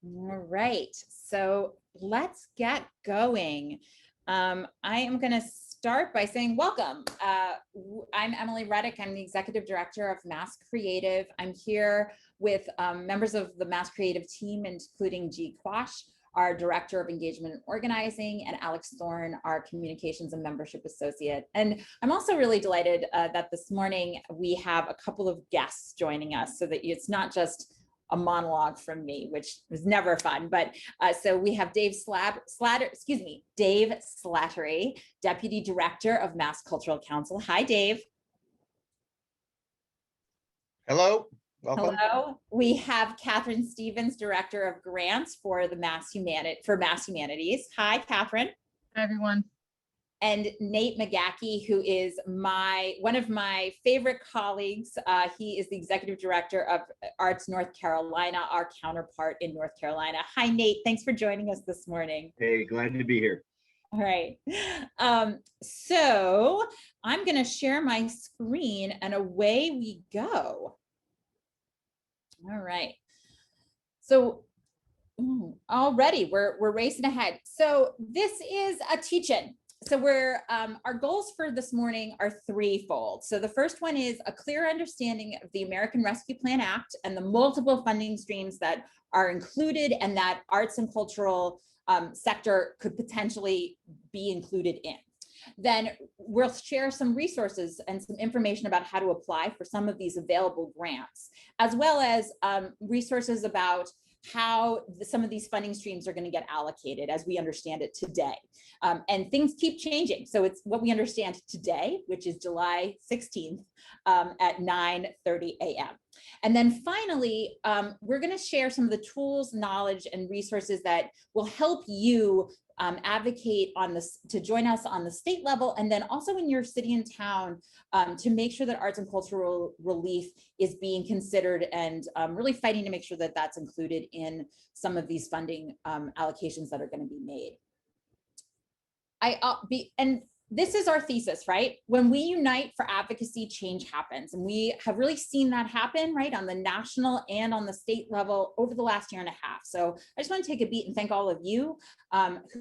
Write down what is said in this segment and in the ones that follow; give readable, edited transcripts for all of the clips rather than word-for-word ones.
All right, so let's get going. I am going to start by saying welcome. I'm Emily Reddick. I'm the Executive Director of Mass Creative. I'm here with members of the Mass Creative team, including G. Quash, our Director of Engagement and Organizing, and Alex Thorne, our Communications and Membership Associate. And I'm also really delighted that this morning we have a couple of guests joining us so that it's not just a monologue from me, which was never fun. But so we have Dave Dave Slattery, Deputy Director of Mass Cultural Council. Hi, Dave. Hello. Welcome. Hello. We have Catherine Stevens, Director of Grants for the Mass Humanities. Hi, Catherine. Hi, everyone. And Nate McGackie, who is one of my favorite colleagues. He is the Executive Director of Arts North Carolina, our counterpart in North Carolina. Hi, Nate. Thanks for joining us this morning. Hey, glad to be here. All right. So I'm going to share my screen and away we go. All right. So already we're racing ahead. So this is a teach-in. So our goals for this morning are threefold. So the first one is a clear understanding of the American Rescue Plan Act and the multiple funding streams that are included and that arts and cultural sector could potentially be included in. Then we'll share some resources and some information about how to apply for some of these available grants, as well as resources about how some of these funding streams are going to get allocated as we understand it today. And things keep changing. So it's what we understand today, which is July 16th at 9:30 a.m. And then finally, we're going to share some of the tools, knowledge, and resources that will help you advocate on this, to join us on the state level, and then also in your city and town to make sure that arts and cultural relief is being considered and really fighting to make sure that that's included in some of these funding allocations that are going to be made. And this is our thesis, right? When we unite for advocacy, change happens. And we have really seen that happen, right, on the national and on the state level over the last year and a half. So I just want to take a beat and thank all of you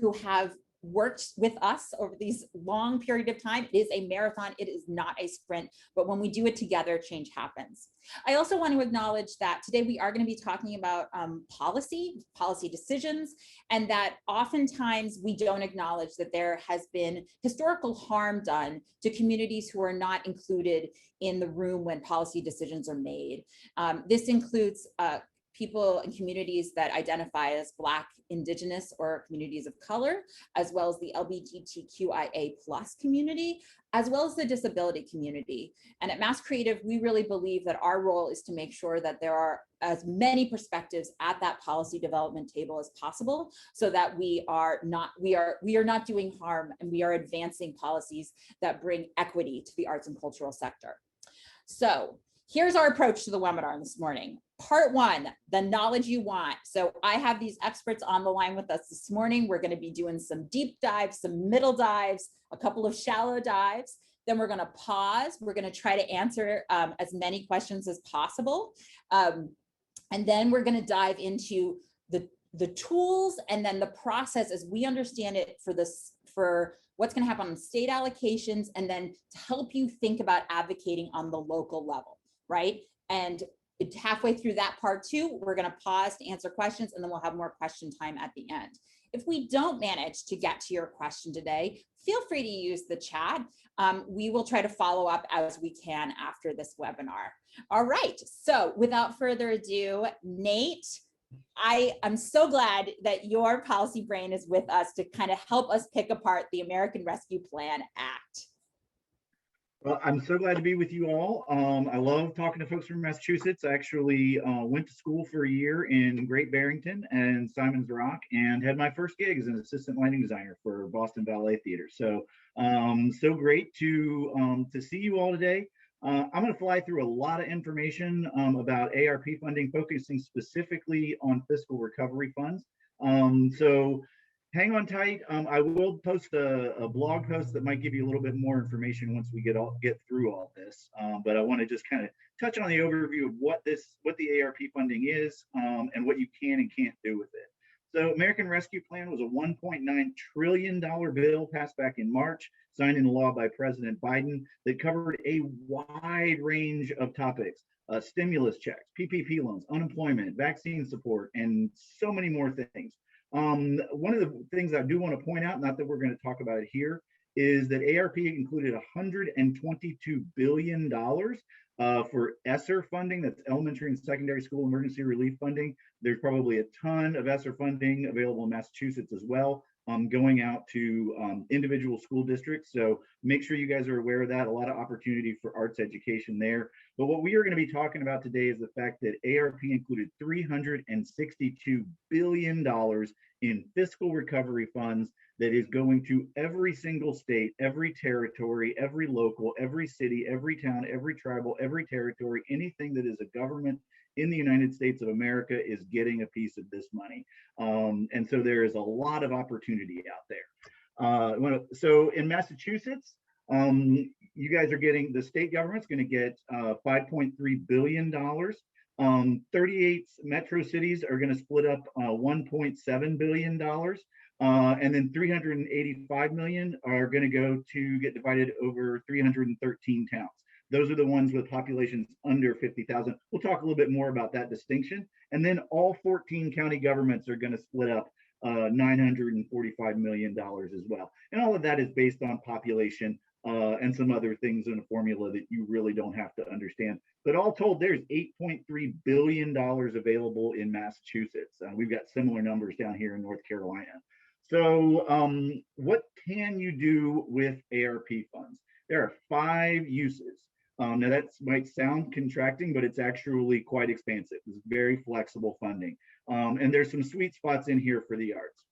who have worked with us over these long period of time. It is a marathon, it is not a sprint, but when we do it together, change happens. I also want to acknowledge that today we are going to be talking about policy decisions, and that oftentimes we don't acknowledge that there has been historical harm done to communities who are not included in the room when policy decisions are made. This includes people and communities that identify as Black, Indigenous, or communities of color, as well as the LGBTQIA+ community, as well as the disability community. And at Mass Creative, we really believe that our role is to make sure that there are as many perspectives at that policy development table as possible, so that we are not doing harm, and we are advancing policies that bring equity to the arts and cultural sector. So here's our approach to the webinar this morning. Part one, the knowledge you want. So I have these experts on the line with us this morning. We're going to be doing some deep dives, some middle dives, a couple of shallow dives. Then we're going to pause. We're going to try to answer as many questions as possible. And then we're going to dive into the tools and then the process as we understand it for what's going to happen on state allocations, and then to help you think about advocating on the local level, right? And halfway through that part two, we're going to pause to answer questions, and then we'll have more question time at the end. If we don't manage to get to your question today, feel free to use the chat. We will try to follow up as we can after this webinar. All right, so without further ado, Nate, I'm so glad that your policy brain is with us to kind of help us pick apart the American Rescue Plan Act. Well, I'm so glad to be with you all. I love talking to folks from Massachusetts. I actually went to school for a year in Great Barrington and Simon's Rock, and had my first gig as an assistant lighting designer for Boston Ballet Theater. So, so great to see you all today. I'm going to fly through a lot of information about ARP funding, focusing specifically on fiscal recovery funds. So hang on tight. I will post a blog post that might give you a little bit more information once we get through all this. But I want to just kind of touch on the overview of what the ARP funding is, and what you can and can't do with it. So American Rescue Plan was a $1.9 trillion bill passed back in March, signed into law by President Biden, that covered a wide range of topics. Stimulus checks, PPP loans, unemployment, vaccine support, and so many more things. One of the things I do want to point out, not that we're going to talk about it here, is that ARP included $122 billion for ESSER funding. That's elementary and secondary school emergency relief funding. There's probably a ton of ESSER funding available in Massachusetts as well, going out to individual school districts. So make sure you guys are aware of that. A lot of opportunity for arts education there. But what we are going to be talking about today is the fact that ARP included $362 billion in fiscal recovery funds that is going to every single state, every territory, every local, every city, every town, every tribal, every territory, anything that is a government in the United States of America is getting a piece of this money. And so there is a lot of opportunity out there. So in Massachusetts, you guys are getting, the state government's going to get $5.3 billion. 38 metro cities are going to split up $1.7 billion. And then 385 million are going to go to get divided over 313 towns. Those are the ones with populations under 50,000. We'll talk a little bit more about that distinction. And then all 14 county governments are going to split up $945 million as well. And all of that is based on population and some other things in a formula that you really don't have to understand. But all told, there's $8.3 billion available in Massachusetts. We've got similar numbers down here in North Carolina. So what can you do with ARP funds? There are 5 uses. Now that might sound contracting, but it's actually quite expansive. It's very flexible funding. And there's some sweet spots in here for the arts.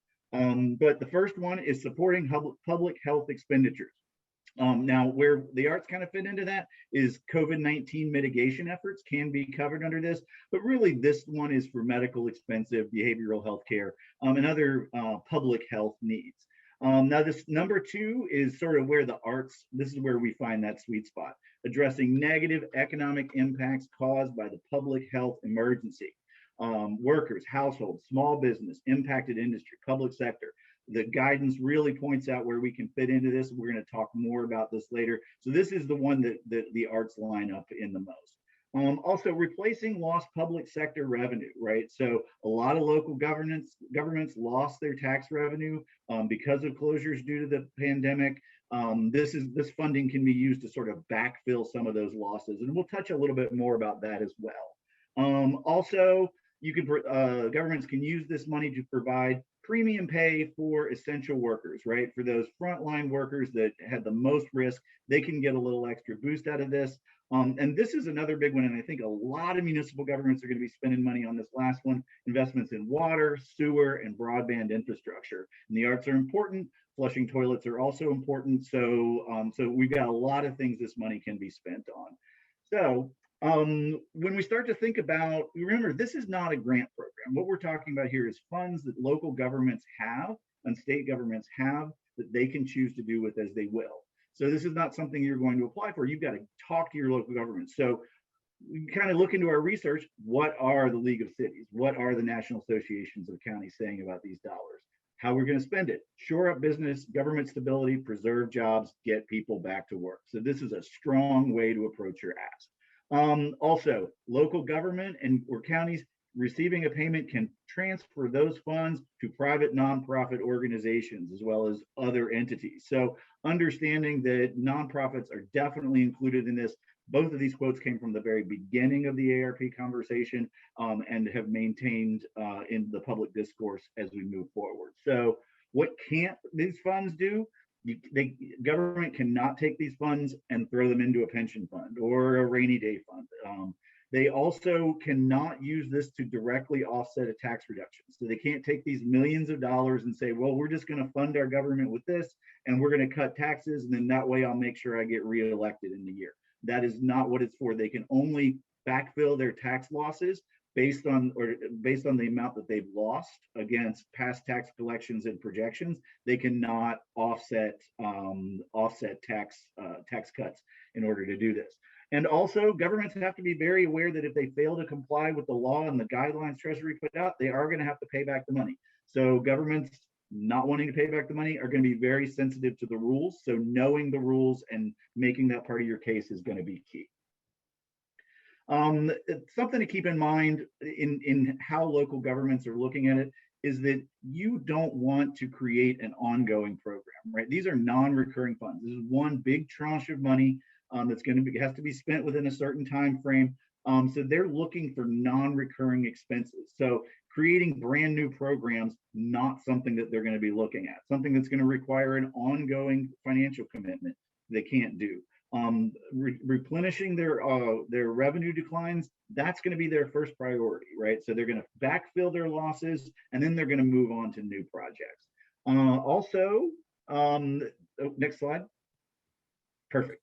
But the first one is supporting public health expenditures. Now, where the arts kind of fit into that is COVID-19 mitigation efforts can be covered under this, but really this one is for medical expensive behavioral health care and other public health needs. Now, this number 2 is sort of where the arts, this is where we find that sweet spot, addressing negative economic impacts caused by the public health emergency. Workers, households, small business, impacted industry, public sector. The guidance really points out where we can fit into this. We're going to talk more about this later. So this is the one that the arts line up in the most. Also replacing lost public sector revenue, right? So a lot of local governments lost their tax revenue because of closures due to the pandemic. This funding can be used to sort of backfill some of those losses. And we'll touch a little bit more about that as well. Also, governments can use this money to provide premium pay for essential workers, right? For those frontline workers that had the most risk, they can get a little extra boost out of this. And this is another big one. And I think a lot of municipal governments are going to be spending money on this last one, investments in water, sewer, and broadband infrastructure. And the arts are important. Flushing toilets are also important. So we've got a lot of things this money can be spent on. So when we start to think about, remember, this is not a grant program. What we're talking about here is funds that local governments have and state governments have that they can choose to do with as they will. So this is not something you're going to apply for. You've got to talk to your local government. So we kind of look into our research. What are the League of Cities? What are the National Associations of Counties saying about these dollars? How we're going to spend it? Shore up business, government stability, preserve jobs, get people back to work. So this is a strong way to approach your ask. Also, local government or counties receiving a payment can transfer those funds to private nonprofit organizations as well as other entities. So understanding that nonprofits are definitely included in this. Both of these quotes came from the very beginning of the ARP conversation and have maintained in the public discourse as we move forward. So what can't these funds do? Government cannot take these funds and throw them into a pension fund or a rainy day fund. They also cannot use this to directly offset a tax reduction. So they can't take these millions of dollars and say, well, we're just going to fund our government with this and we're going to cut taxes. And then that way I'll make sure I get reelected in the year. That is not what it's for. They can only backfill their tax losses based on the amount that they've lost against past tax collections and projections. They cannot offset tax cuts in order to do this. And also, governments have to be very aware that if they fail to comply with the law and the guidelines Treasury put out, they are going to have to pay back the money. So governments not wanting to pay back the money are going to be very sensitive to the rules. So knowing the rules and making that part of your case is going to be key. Something to keep in mind in how local governments are looking at it is that you don't want to create an ongoing program, right? These are non-recurring funds. This is one big tranche of money that's has to be spent within a certain time frame. So they're looking for non-recurring expenses. So creating brand new programs, not something that they're going to be looking at. Something that's going to require an ongoing financial commitment they can't do. Replenishing their revenue declines, that's going to be their first priority, right? So they're going to backfill their losses, and then they're going to move on to new projects. Next slide. Perfect.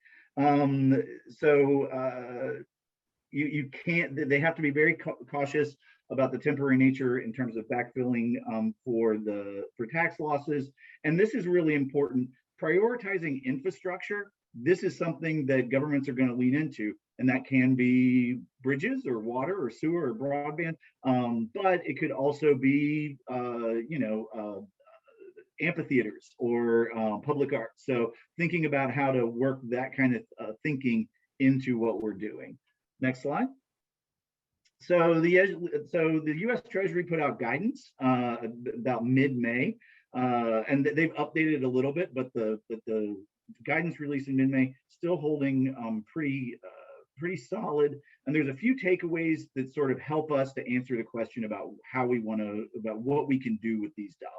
You can't, they have to be very cautious about the temporary nature in terms of backfilling for tax losses. And this is really important. Prioritizing infrastructure, this is something that governments are going to lean into, and that can be bridges or water or sewer or broadband, but it could also be, amphitheaters or public art. So thinking about how to work that kind of thinking into what we're doing. Next slide. So the U.S. Treasury put out guidance about mid-May, and they've updated it a little bit, but the guidance released in mid-May still holding pretty solid. And there's a few takeaways that sort of help us to answer the question about what we can do with these dollars.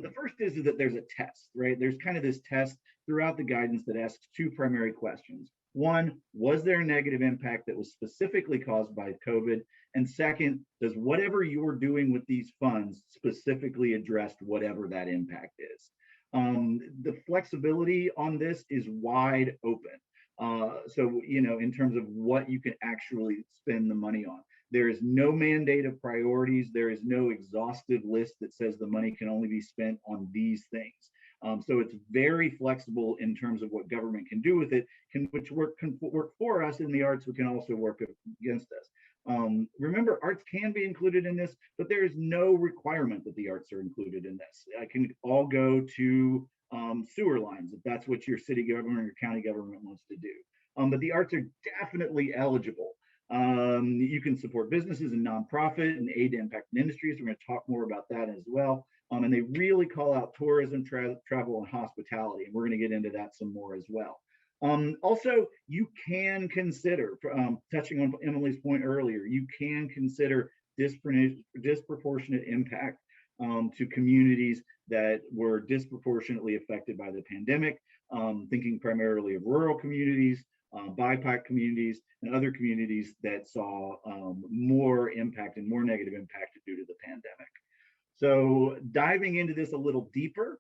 The first is that there's a test, right? There's kind of this test throughout the guidance that asks two primary questions. One, was there a negative impact that was specifically caused by COVID? And second, does whatever you're doing with these funds specifically address whatever that impact is? The flexibility on this is wide open. So, in terms of what you can actually spend the money on. There is no mandate of priorities. There is no exhaustive list that says the money can only be spent on these things. So it's very flexible in terms of what government can do with it, which can work for us in the arts, but can also work against us. Remember, arts can be included in this, but there is no requirement that the arts are included in this. I can all go to sewer lines if that's what your city government or your county government wants to do. But the arts are definitely eligible. You can support businesses and nonprofit and aid to impacted industries. We're going to talk more about that as well. And they really call out tourism, travel, and hospitality. And we're going to get into that some more as well. Also, you can consider, touching on Emily's point earlier, you can consider disproportionate impact to communities that were disproportionately affected by the pandemic, thinking primarily of rural communities, BIPOC communities, and other communities that saw more impact and more negative impact due to the pandemic. So diving into this a little deeper,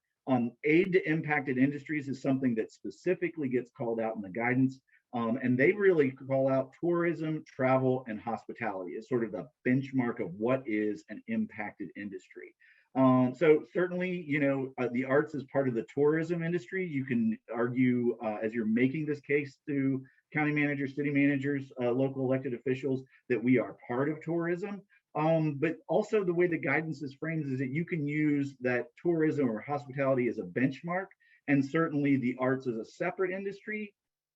aid to impacted industries is something that specifically gets called out in the guidance. And they really call out tourism, travel, and hospitality as sort of the benchmark of what is an impacted industry. So certainly, the arts is part of the tourism industry. You can argue as you're making this case to county managers, city managers, local elected officials, that we are part of tourism. But also the way the guidance is framed is that you can use that tourism or hospitality as a benchmark, and certainly the arts as a separate industry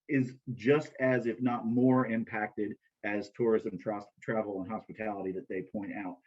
is just as, if not more, impacted as tourism, travel, and hospitality that they point out.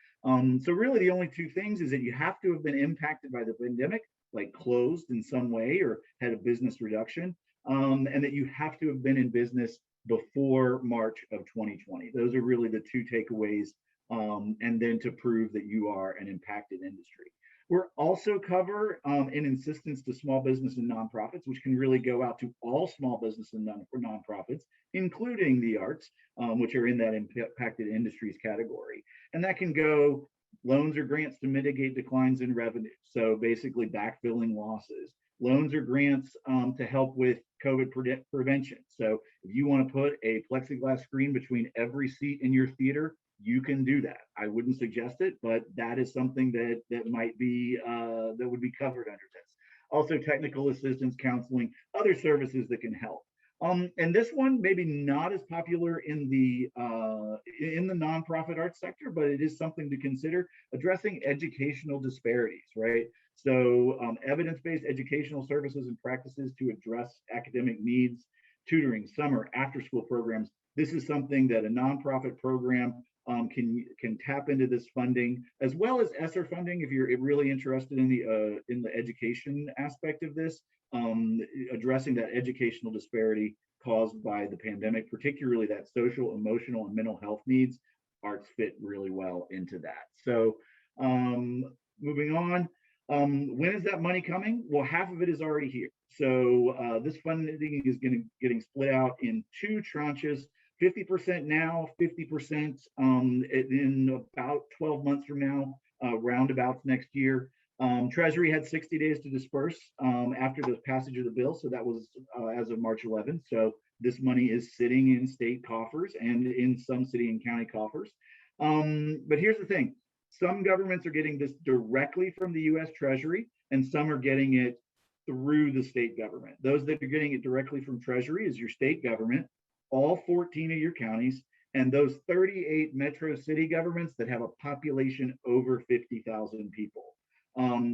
So really the only two things is that you have to have been impacted by the pandemic, like closed in some way or had a business reduction, and that you have to have been in business before March of 2020. Those are really the two takeaways, and then to prove that you are an impacted industry. We're also cover an insistence to small business and nonprofits, which can really go out to all small business and nonprofits, including the arts, which are in that impacted industries category. And that can go loans or grants to mitigate declines in revenue. So basically backfilling losses. Loans or grants to help with COVID prevention. So if you want to put a plexiglass screen between every seat in your theater, you can do that. I wouldn't suggest it, but that is something that might be that would be covered under this. Also, technical assistance, counseling, other services that can help. And this one maybe not as popular in the nonprofit arts sector, but it is something to consider, addressing educational disparities, right? So evidence-based educational services and practices to address academic needs, tutoring, summer, after-school programs. This is something that a nonprofit program can tap into this funding, as well as ESSER funding if you're really interested in the education aspect of this, addressing that educational disparity caused by the pandemic, particularly that social, emotional, and mental health needs. Arts fit really well into that. So moving on, when is that money coming? Well, half of it is already here. So this funding is getting split out in two tranches. 50% now, 50% in about 12 months from now, roundabouts next year. Treasury had 60 days to disperse after the passage of the bill. So that was as of March 11th. So this money is sitting in state coffers and in some city and county coffers. But here's the thing. Some governments are getting this directly from the US Treasury, and some are getting it through the state government. Those that are getting it directly from Treasury is your state government, all 14 of your counties, and those 38 metro city governments that have a population over 50,000 people.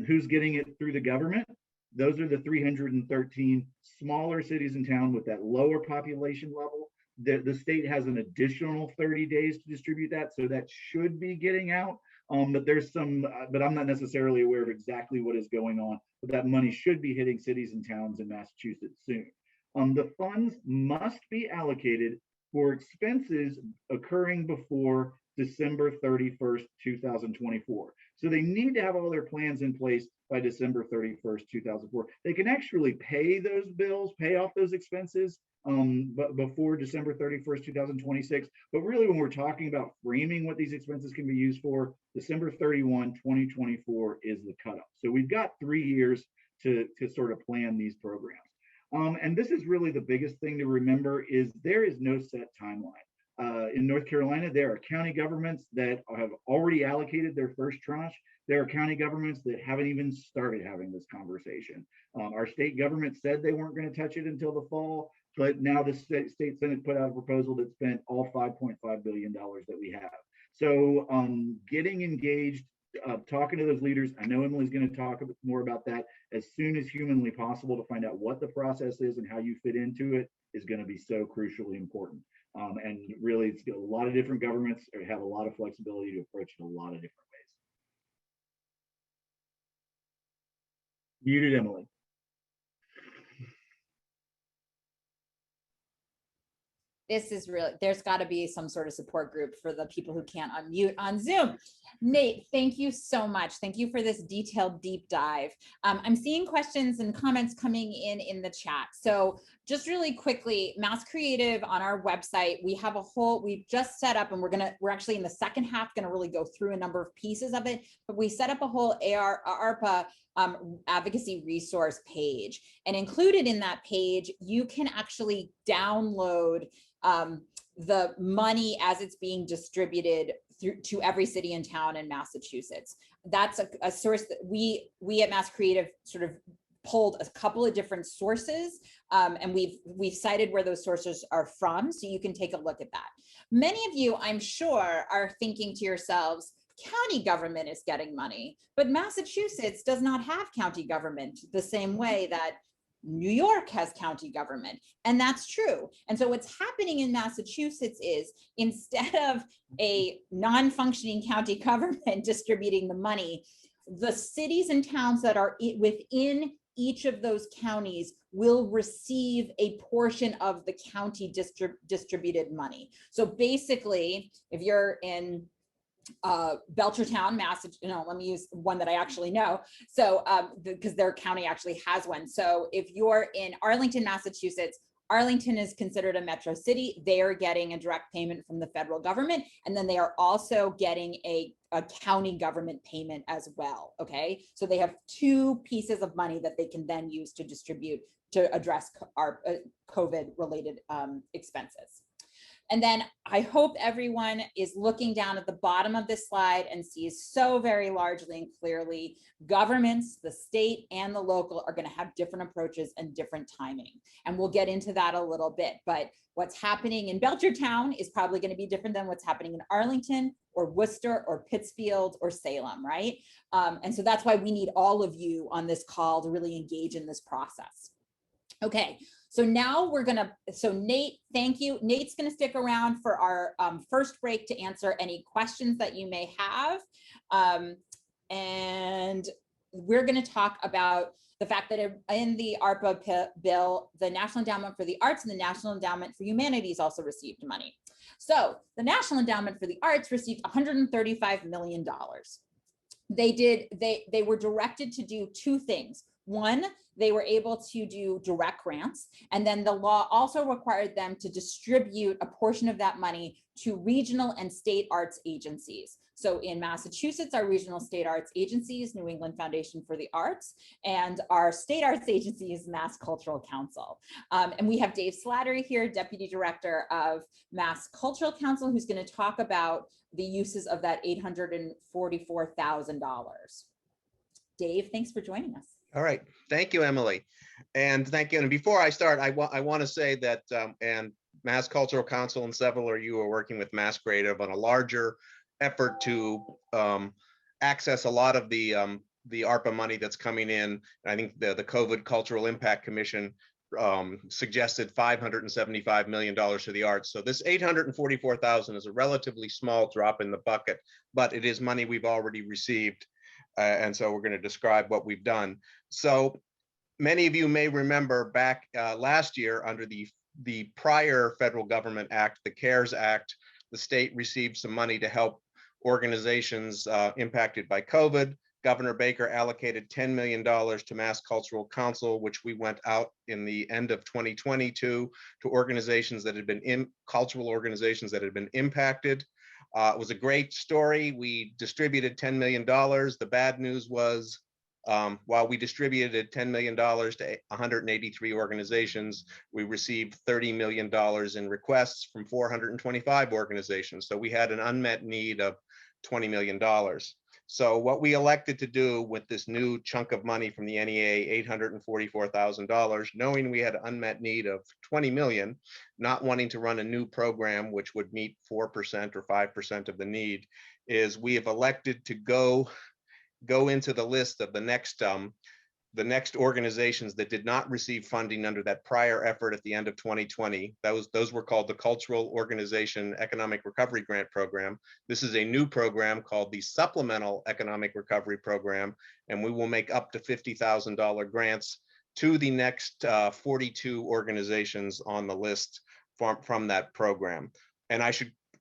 Who's getting it through the government? Those are the 313 smaller cities and towns with that lower population level. The state has an additional 30 days to distribute that, so that should be getting out. But there's some, but I'm not necessarily aware of exactly what is going on, but that money should be hitting cities and towns in Massachusetts soon. The funds must be allocated for expenses occurring before December 31st, 2024. So they need to have all their plans in place by December 31st, 2004. They can actually pay those bills, pay off those expenses but before December 31st, 2026. But really, when we're talking about framing what these expenses can be used for, December 31, 2024 is the cutoff. So we've got 3 years to sort of plan these programs. And this is really the biggest thing to remember is there is no set timeline. In North Carolina, there are county governments that have already allocated their first tranche. There are county governments that haven't even started having this conversation. Our state government said they weren't going to touch it until the fall, but now the state Senate put out a proposal that spent all $5.5 billion that we have. So getting engaged, talking to those leaders. I know Emily's going to talk a bit more about that as soon as humanly possible to find out what the process is and how you fit into it is going to be so crucially important. And really, it's a lot of different governments have a lot of flexibility to approach it a lot of different ways. Muted Emily. This is really, there's got to be some sort of support group for the people who can't unmute on Zoom. Nate, thank you so much. Thank you for this detailed deep dive. I'm seeing questions and comments coming in the chat. So just really quickly, Mass Creative on our website, we have a whole, we've just set up, and we're actually in the second half going to really go through a number of pieces of it, but we set up a whole Arpa advocacy resource page, and included in that page, you can actually download the money as it's being distributed to every city and town in Massachusetts. That's a source that we at Mass Creative sort of pulled a couple of different sources, and we've cited where those sources are from, so you can take a look at that. Many of you, I'm sure, are thinking to yourselves, county government is getting money, but Massachusetts does not have county government the same way that New York has county government, and that's true. And so what's happening in Massachusetts is, instead of a non-functioning county government distributing the money, the cities and towns that are within each of those counties will receive a portion of the county distributed money. So basically, if you're in Belchertown, Massachusetts, let me use one that I actually know. So because their county actually has one. So if you're in Arlington, Massachusetts, Arlington is considered a metro city. They are getting a direct payment from the federal government. And then they are also getting a county government payment as well. Okay. So they have two pieces of money that they can then use to distribute to address our COVID related expenses. And then I hope everyone is looking down at the bottom of this slide and sees so very largely and clearly, governments, the state and the local are going to have different approaches and different timing. And we'll get into that a little bit, but what's happening in Belchertown is probably going to be different than what's happening in Arlington or Worcester or Pittsfield or Salem, right? And so that's why we need all of you on this call to really engage in this process. Okay, so now we're gonna, so Nate, thank you. Nate's gonna stick around for our first break to answer any questions that you may have. And we're gonna talk about the fact that in the ARPA bill, the National Endowment for the Arts and the National Endowment for Humanities also received money. So the National Endowment for the Arts received $135 million. They were directed to do two things. One, they were able to do direct grants, and then the law also required them to distribute a portion of that money to regional and state arts agencies. So in Massachusetts, our regional state arts agency is New England Foundation for the Arts, and our state arts agency is Mass Cultural Council. And we have Dave Slattery here, Deputy Director of Mass Cultural Council, who's going to talk about the uses of that $844,000. Dave, thanks for joining us. All right, thank you, Emily, and thank you. And before I start, I want to say that and Mass Cultural Council and several of you are working with Mass Creative on a larger effort to access a lot of the ARPA money that's coming in. I think the COVID Cultural Impact Commission suggested $575 million to the arts. So this $844,000 is a relatively small drop in the bucket, but it is money we've already received. And so we're going to describe what we've done. So many of you may remember back last year under the prior federal government act, the CARES Act, the state received some money to help organizations impacted by COVID. Governor Baker allocated $10 million to Mass Cultural Council, which we went out in the end of 2022 to organizations that had been cultural organizations that had been impacted. It was a great story. We distributed $10 million. The bad news was, while we distributed $10 million to 183 organizations, we received $30 million in requests from 425 organizations. So we had an unmet need of $20 million. So what we elected to do with this new chunk of money from the NEA, $844,000, knowing we had an unmet need of 20 million, not wanting to run a new program which would meet 4% or 5% of the need, is we have elected to go into the list of the next organizations that did not receive funding under that prior effort at the end of 2020. Those were called the Cultural Organization Economic Recovery Grant Program. This is a new program called the Supplemental Economic Recovery Program, and we will make up to $50,000 grants to the next 42 organizations on the list from that program. And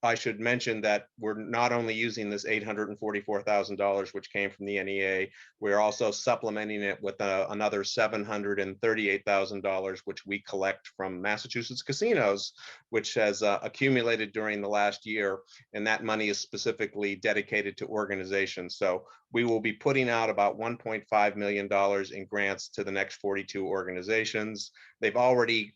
I should mention that we're not only using this $844,000, which came from the NEA, we're also supplementing it with another $738,000, which we collect from Massachusetts casinos, which has accumulated during the last year. And that money is specifically dedicated to organizations. So we will be putting out about $1.5 million in grants to the next 42 organizations. They've already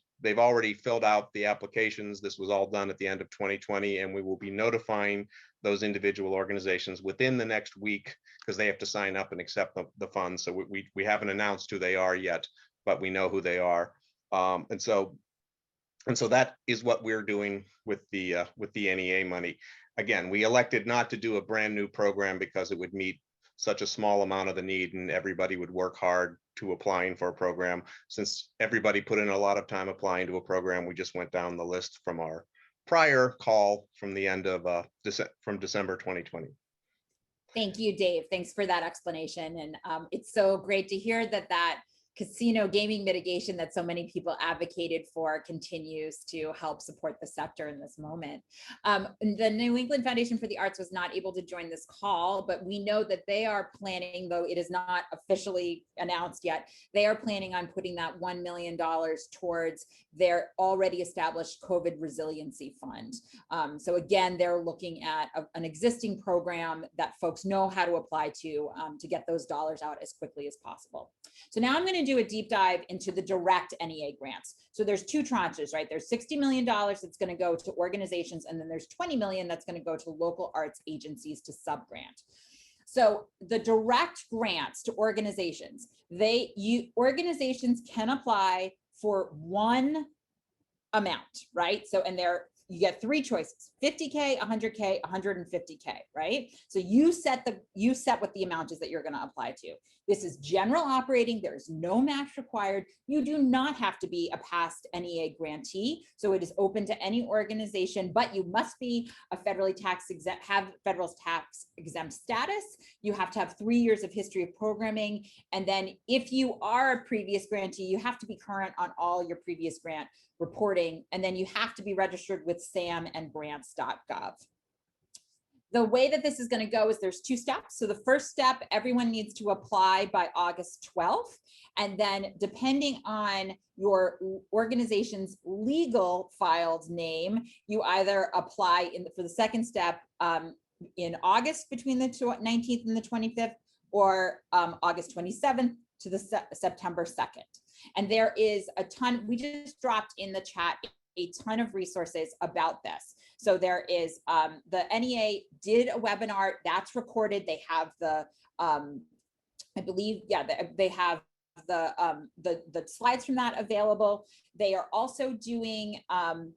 filled out the applications. This was all done at the end of 2020, and we will be notifying those individual organizations within the next week because they have to sign up and accept the funds. So we haven't announced who they are yet, but we know who they are. And so that is what we're doing with the NEA money. Again, we elected not to do a brand new program because it would meet such a small amount of the need and everybody would work hard to applying for a program. Since everybody put in a lot of time applying to a program, we just went down the list from our prior call from the end of from December 2020. Thank you, Dave. Thanks for that explanation. And it's so great to hear that casino gaming mitigation that so many people advocated for continues to help support the sector in this moment. The New England Foundation for the Arts was not able to join this call, but we know that they are planning, though it is not officially announced yet, they are planning on putting that $1 million towards their already established COVID resiliency fund. So again, they're looking at an existing program that folks know how to apply to get those dollars out as quickly as possible. So now I'm going to going to do a deep dive into the direct NEA grants. So there's two tranches, right? There's $60 million that's going to go to organizations, and then there's 20 million that's going to go to local arts agencies to sub-grant. So the direct grants to organizations, organizations can apply for one amount, right? So, and you get three choices: 50K, 100K, 150K, right? So you set what the amount is that you're going to apply to. This is general operating. There is no match required. You do not have to be a past NEA grantee. So it is open to any organization, but you must be a federally tax exempt, have federal tax exempt status. You have to have 3 years of history of programming. And then if you are a previous grantee, you have to be current on all your previous grant reporting. And then you have to be registered with SAM and grants.gov. The way that this is going to go is there's two steps. So the first step, everyone needs to apply by August 12th. And then depending on your organization's legal filed name, you either apply for the second step in August between the 19th and the 25th, or August 27th to the September 2nd. And there is a ton, we just dropped in the chat a ton of resources about this. So there is the NEA did a webinar that's recorded. They have the I believe, yeah, they have the slides from that available. They are also doing an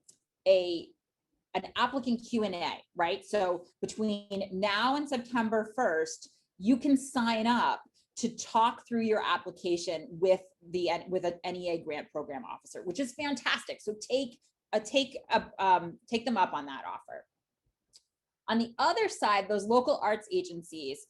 applicant Q&A, right? So between now and September 1st, you can sign up to talk through your application with an NEA grant program officer, which is fantastic. So take them up on that offer. On the other side, those local arts agencies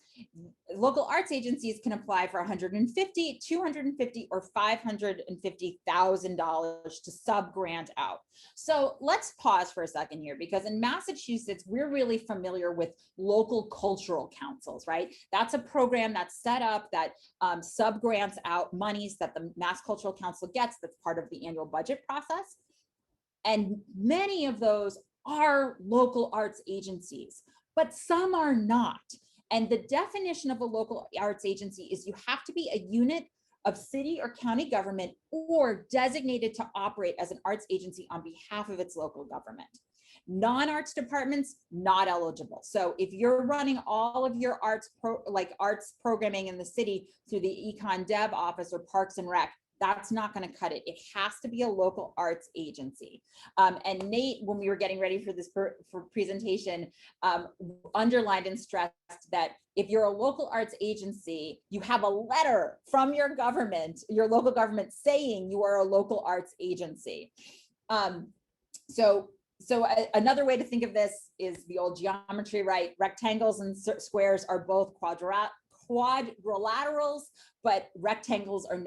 can apply for $150,000, $250,000, or $550,000 to sub-grant out. So let's pause for a second here, because in Massachusetts, we're really familiar with local cultural councils, right? That's a program that's set up that sub-grants out monies that the Mass Cultural Council gets. That's part of the annual budget process. And many of those are local arts agencies, but some are not. And the definition of a local arts agency is you have to be a unit of city or county government or designated to operate as an arts agency on behalf of its local government. Non-arts departments, not eligible. So if you're running all of your arts programming in the city through the Econ Dev office or Parks and Rec, that's not going to cut it. It has to be a local arts agency. And Nate, when we were getting ready for this presentation, underlined and stressed that if you're a local arts agency, you have a letter from your government, your local government, saying you are a local arts agency. So another way to think of this is the old geometry, right? Rectangles and squares are both quadrilaterals, but rectangles are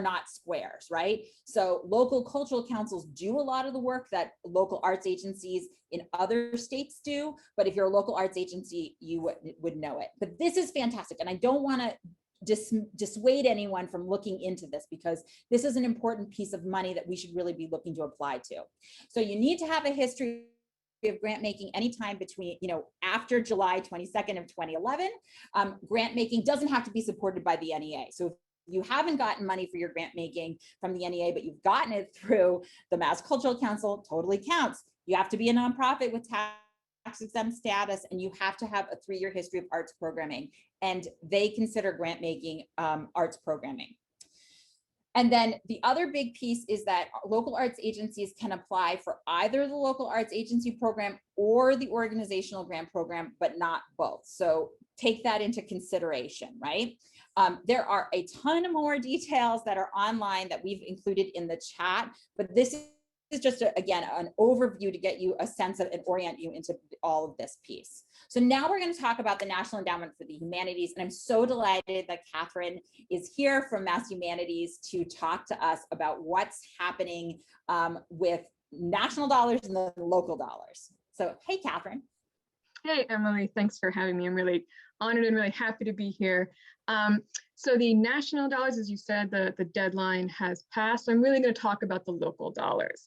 not squares, right? So local cultural councils do a lot of the work that local arts agencies in other states do, but if you're a local arts agency, you would know it. But this is fantastic, and I don't want to dissuade anyone from looking into this, because this is an important piece of money that we should really be looking to apply to. So you need to have a history of grant making anytime between, after July 22nd of 2011. Grant making doesn't have to be supported by the NEA. So if you haven't gotten money for your grant making from the NEA, but you've gotten it through the Mass Cultural Council, totally counts. You have to be a nonprofit with tax exempt status, and you have to have a 3-year history of arts programming, and they consider grant making arts programming. And then the other big piece is that local arts agencies can apply for either the local arts agency program or the organizational grant program, but not both. So take that into consideration, right? There are a ton more details that are online that we've included in the chat, but this is just, again, an overview to get you a sense of and orient you into all of this piece. So now we're going to talk about the National Endowment for the Humanities, and I'm so delighted that Catherine is here from Mass Humanities to talk to us about what's happening with national dollars and the local dollars. So, hey, Catherine. Hey, Emily, thanks for having me. I'm really honored and really happy to be here. So the national dollars, as you said, the deadline has passed. I'm really going to talk about the local dollars.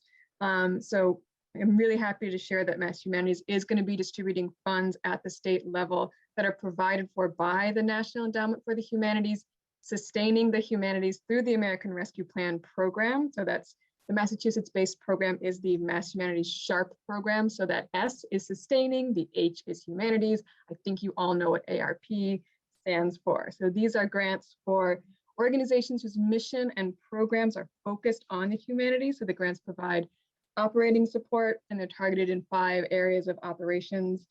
So I'm really happy to share that Mass Humanities is going to be distributing funds at the state level that are provided for by the National Endowment for the Humanities sustaining the humanities through the American Rescue Plan program. So that's the Massachusetts-based program is the Mass Humanities SHARP program. So that S is sustaining, the H is humanities. I think you all know what ARP stands for. So these are grants for organizations whose mission and programs are focused on the humanities. So the grants provide operating support, and they're targeted in 5 areas of operations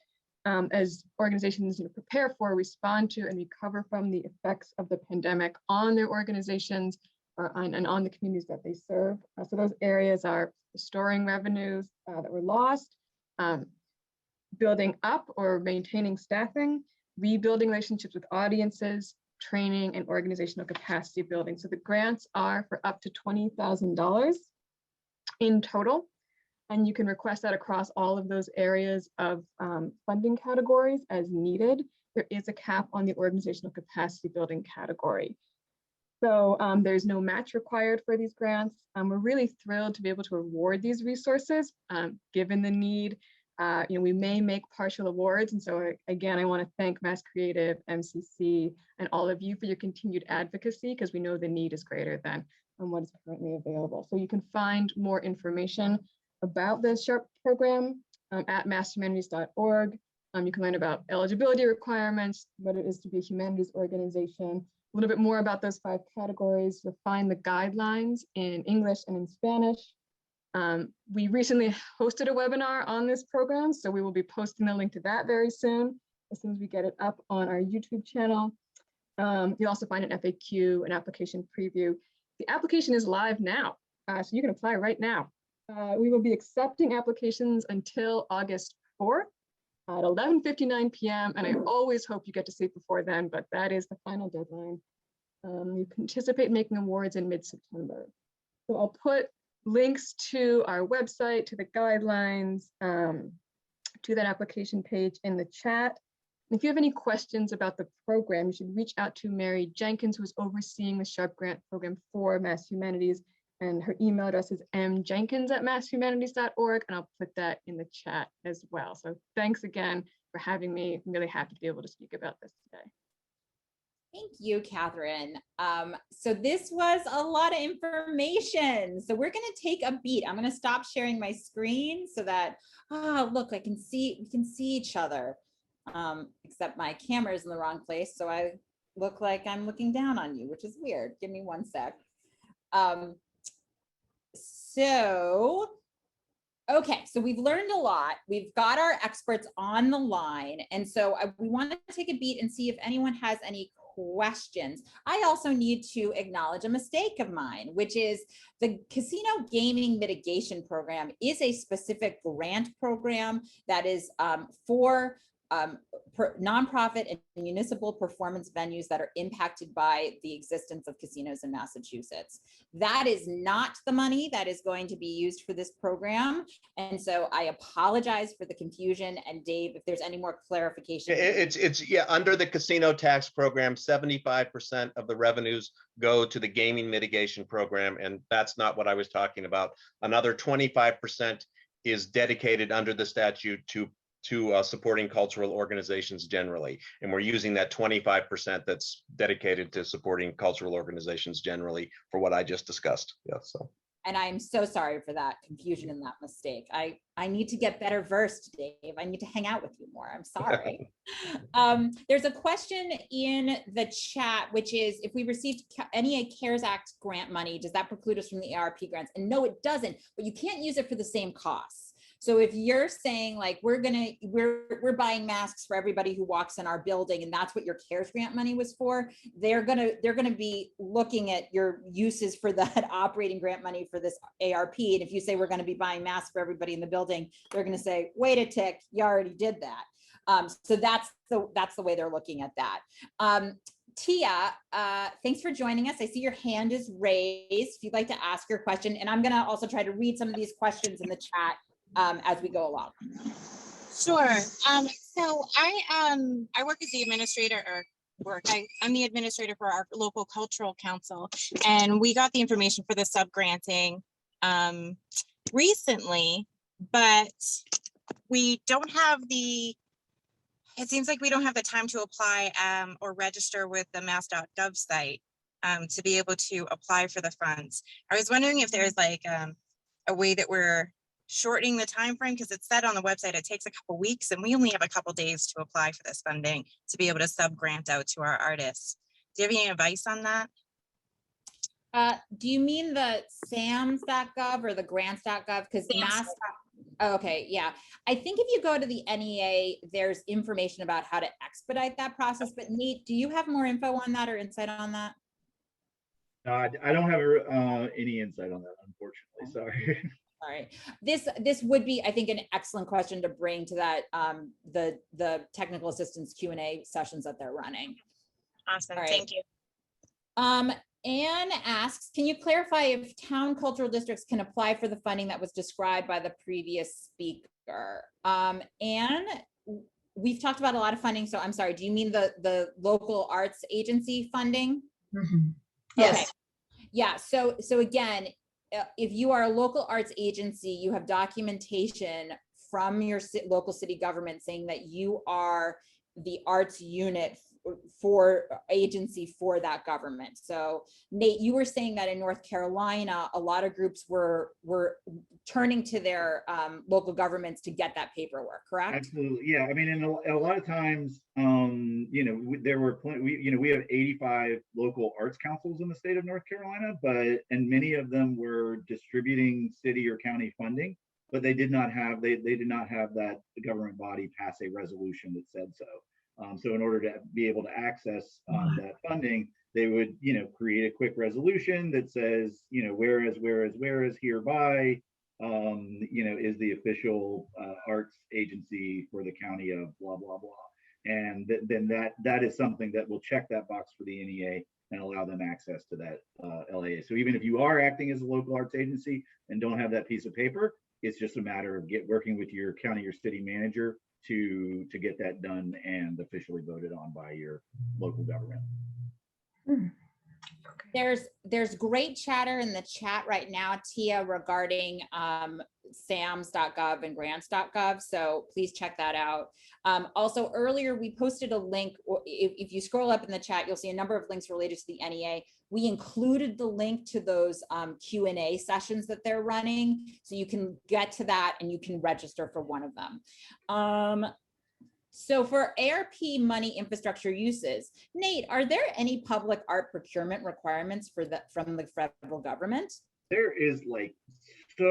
as organizations prepare for, respond to, and recover from the effects of the pandemic on their organizations and on the communities that they serve. So those areas are restoring revenues that were lost, building up or maintaining staffing, rebuilding relationships with audiences, training, and organizational capacity building. So the grants are for up to $20,000 in total. And you can request that across all of those areas of funding categories as needed. There is a cap on the organizational capacity building category. So there's no match required for these grants. We're really thrilled to be able to award these resources given the need. We may make partial awards. And so again, I want to thank Mass Creative, MCC, and all of you for your continued advocacy, because we know the need is greater than what is currently available. So you can find more information about the SHARP program at masshumanities.org. You can learn about eligibility requirements, what it is to be a humanities organization, a little bit more about those 5 categories. You'll find the guidelines in English and in Spanish. We recently hosted a webinar on this program, so we will be posting the link to that very soon as we get it up on our YouTube channel. You'll also find an FAQ, an application preview. The application is live now, so you can apply right now. We will be accepting applications until August 4th at 11:59 p.m. And I always hope you get to see it before then, but that is the final deadline. You can anticipate making awards in mid-September. So I'll put links to our website, to the guidelines, to that application page in the chat. And if you have any questions about the program, you should reach out to Mary Jenkins, who is overseeing the SHARP grant program for Mass Humanities. And her email address is mjenkins@masshumanities.org, and I'll put that in the chat as well. So thanks again for having me. I'm really happy to be able to speak about this today. Thank you, Catherine. So this was a lot of information. So we're going to take a beat. I'm going to stop sharing my screen so that, look, we can see each other, except my camera is in the wrong place. So I look like I'm looking down on you, which is weird. Give me one sec. Okay, so we've learned a lot. We've got our experts on the line. And so we want to take a beat and see if anyone has any questions. I also need to acknowledge a mistake of mine, which is the Casino Gaming Mitigation Program is a specific grant program that is for nonprofit and municipal performance venues that are impacted by the existence of casinos in Massachusetts. That is not the money that is going to be used for this program. And so I apologize for the confusion. And Dave, if there's any more clarification. It's under the casino tax program, 75% of the revenues go to the gaming mitigation program. And that's not what I was talking about. Another 25% is dedicated under the statute to supporting cultural organizations generally. And we're using that 25% that's dedicated to supporting cultural organizations generally for what I just discussed. Yeah, so. And I'm so sorry for that confusion and that mistake. I need to get better versed, Dave. I need to hang out with you more. I'm sorry. There's a question in the chat, which is, if we received any CARES Act grant money, does that preclude us from the ARP grants? And no, it doesn't, but you can't use it for the same costs. So if you're saying like, we're buying masks for everybody who walks in our building, and that's what your CARES grant money was for, they're gonna be looking at your uses for that operating grant money for this ARP. And if you say we're gonna be buying masks for everybody in the building, they're gonna say, wait a tick, you already did that. So that's the way they're looking at that. Tia, thanks for joining us. I see your hand is raised if you'd like to ask your question. And I'm gonna also try to read some of these questions in the chat as we go along. Sure. So I work as the administrator, I'm the administrator for our local cultural council, and we got the information for the sub-granting recently, but we don't have it seems like we don't have the time to apply or register with the mass.gov site. to be able to apply for the funds. I was wondering if there's like a way that we're shortening the time frame, because it said on the website it takes a couple weeks and we only have a couple days to apply for this funding to be able to sub grant out to our artists. Do you have any advice on that? Do you mean the SAMS.gov or the grants.gov? Because Mass. Oh, okay, yeah. I think if you go to the NEA, there's information about how to expedite that process. But Nate, do you have more info on that or insight on that? I don't have any insight on that, unfortunately. Sorry. All right. This would be, I think, an excellent question to bring to that the technical assistance Q&A sessions that they're running. Awesome. Right. Thank you. Anne asks, can you clarify if town cultural districts can apply for the funding that was described by the previous speaker? Anne, we've talked about a lot of funding, so I'm sorry, do you mean the local arts agency funding? Mm-hmm. Yes. Okay. Yeah, so again, if you are a local arts agency, you have documentation from your local city government saying that you are the arts unit for agency for that government. So Nate, you were saying that in North Carolina, a lot of groups were turning to their local governments to get that paperwork, correct? Absolutely, yeah. I mean, in a lot of times, you know, there were we have 85 local arts councils in the state of North Carolina, and many of them were distributing city or county funding, but they did not have that government body pass a resolution that said so. So in order to be able to access that funding, they would, you know, create a quick resolution that says, you know, whereas hereby, you know, is the official arts agency for the county of blah, blah, blah. And then that is something that will check that box for the NEA and allow them access to that LAA. So even if you are acting as a local arts agency and don't have that piece of paper, it's just a matter of working with your county or city manager to get that done and officially voted on by your local government. There's great chatter in the chat right now, Tia, regarding SAMS.gov and grants.gov. So please check that out. Also earlier, we posted a link. If you scroll up in the chat, you'll see a number of links related to the NEA. We included the link to those Q&A sessions that they're running. So you can get to that and you can register for one of them. So for ARP money infrastructure uses, Nate, are there any public art procurement requirements for that from the federal government? There is like, I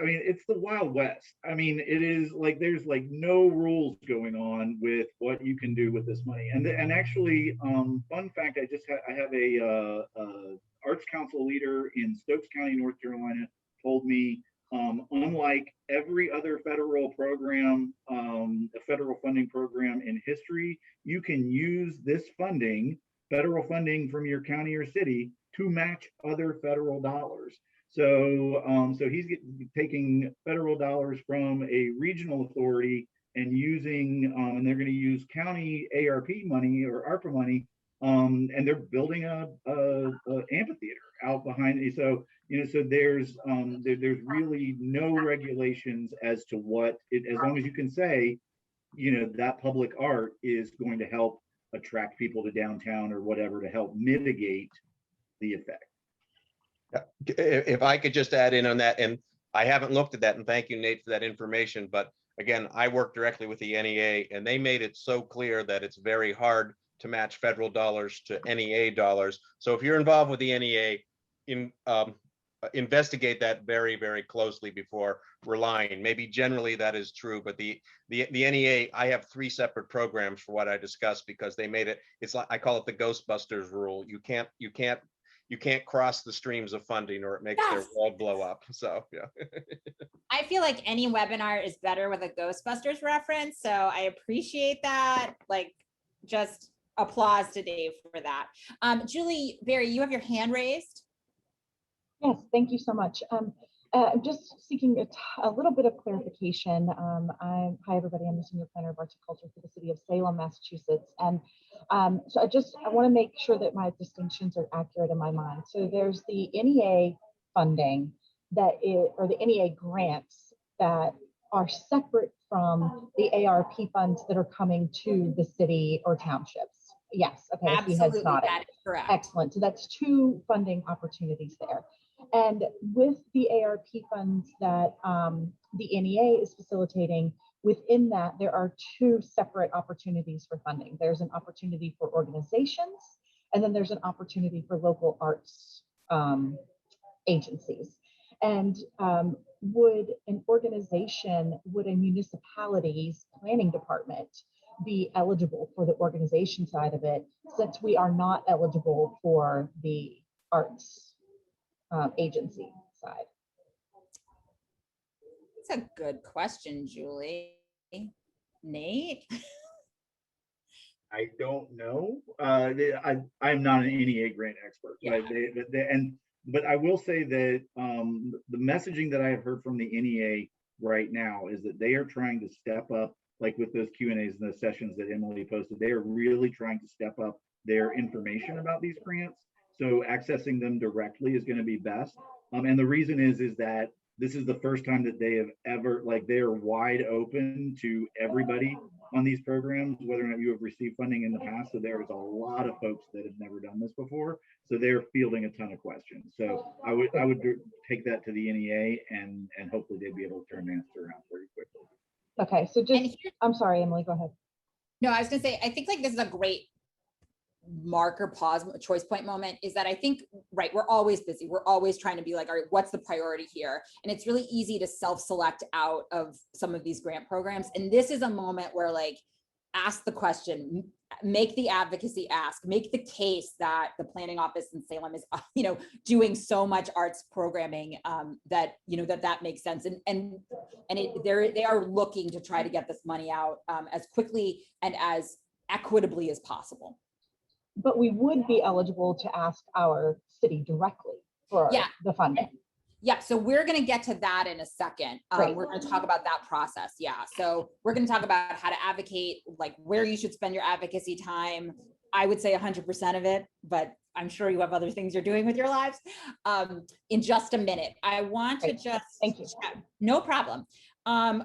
mean, it's the Wild West. I mean, it is like, there's like no rules going on with what you can do with this money. And actually, fun fact, I have a arts council leader in Stokes County, North Carolina, told me, unlike every other federal program, a federal funding program in history, you can use this funding, federal funding from your county or city, to match other federal dollars. So, so he's taking federal dollars from a regional authority and using, and they're going to use county ARP money or ARPA money, and they're building a amphitheater out behind it. So, you know, so there's really no regulations as to what it, as long as you can say, you know, that public art is going to help attract people to downtown or whatever to help mitigate the effect. If I could just add in on that, and I haven't looked at that, and thank you, Nate, for that information. But again, I work directly with the NEA, and they made it so clear that it's very hard to match federal dollars to NEA dollars. So if you're involved with the NEA, investigate that very, very closely before relying. Maybe generally that is true, but the NEA, I have 3 separate programs for what I discussed because they made it. It's like, I call it the Ghostbusters rule. You can't cross the streams of funding or it makes their world blow up. So yeah. I feel like any webinar is better with a Ghostbusters reference. So I appreciate that. Like, just applause to Dave for that. Julie Berry, you have your hand raised. Yes, thank you so much. I'm just seeking a little bit of clarification. Hi everybody, I'm the Senior Planner of Arts and Culture for the City of Salem, Massachusetts. And so I want to make sure that my distinctions are accurate in my mind. So there's the NEA funding or the NEA grants that are separate from the ARP funds that are coming to the city or townships. Yes, okay, I see heads Absolutely, nodding. that is correct. Excellent. So that's 2 funding opportunities there. And with the ARP funds that the NEA is facilitating, within that, there are 2 separate opportunities for funding. There's an opportunity for organizations, and then there's an opportunity for local arts agencies. And would an organization, would a municipality's planning department be eligible for the organization side of it, since we are not eligible for the arts agency side? That's a good question, Julie. Nate? I don't know. I'm not an NEA grant expert, Yeah. but I will say that the messaging that I have heard from the NEA right now is that they are trying to step up, like with those Q&As and those sessions that Emily posted. They are really trying to step up their information about these grants. So accessing them directly is going to be best. And the reason is that this is the first time that they have ever, like, they are wide open to everybody on these programs, whether or not you have received funding in the past. So there is a lot of folks that have never done this before. So they're fielding a ton of questions. So I would take that to the NEA and hopefully they'd be able to turn the answer around pretty quickly. Okay, so just, I'm sorry, Emily, go ahead. No, I was gonna say, I think like this is a great marker pause choice point moment, is that I think, right, we're always busy. We're always trying to be like, all right, what's the priority here? And it's really easy to self-select out of some of these grant programs. And this is a moment where, like, ask the question, make the advocacy ask, make the case that the planning office in Salem is, doing so much arts programming that, that makes sense. And they are looking to try to get this money out as quickly and as equitably as possible. But we would be eligible to ask our city directly for the funding. Yeah, so we're going to get to that in a second. We're going to talk about that process. Yeah, so we're going to talk about how to advocate, like where you should spend your advocacy time. I would say 100% of it, but I'm sure you have other things you're doing with your lives. In just a minute, I want to just, thank you. No problem. I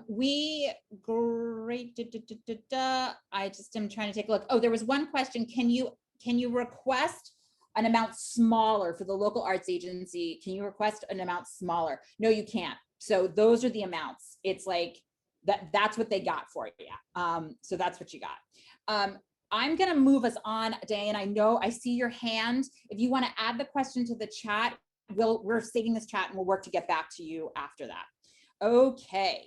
just am trying to take a look. Oh, there was one question. Can you request an amount smaller for the local arts agency? Can you request an amount smaller? No, you can't. So those are the amounts. It's like that's what they got for you. So that's what you got. I'm going to move us on, Diane. I know I see your hand. If you want to add the question to the chat, we're saving this chat and we'll work to get back to you after that. Okay.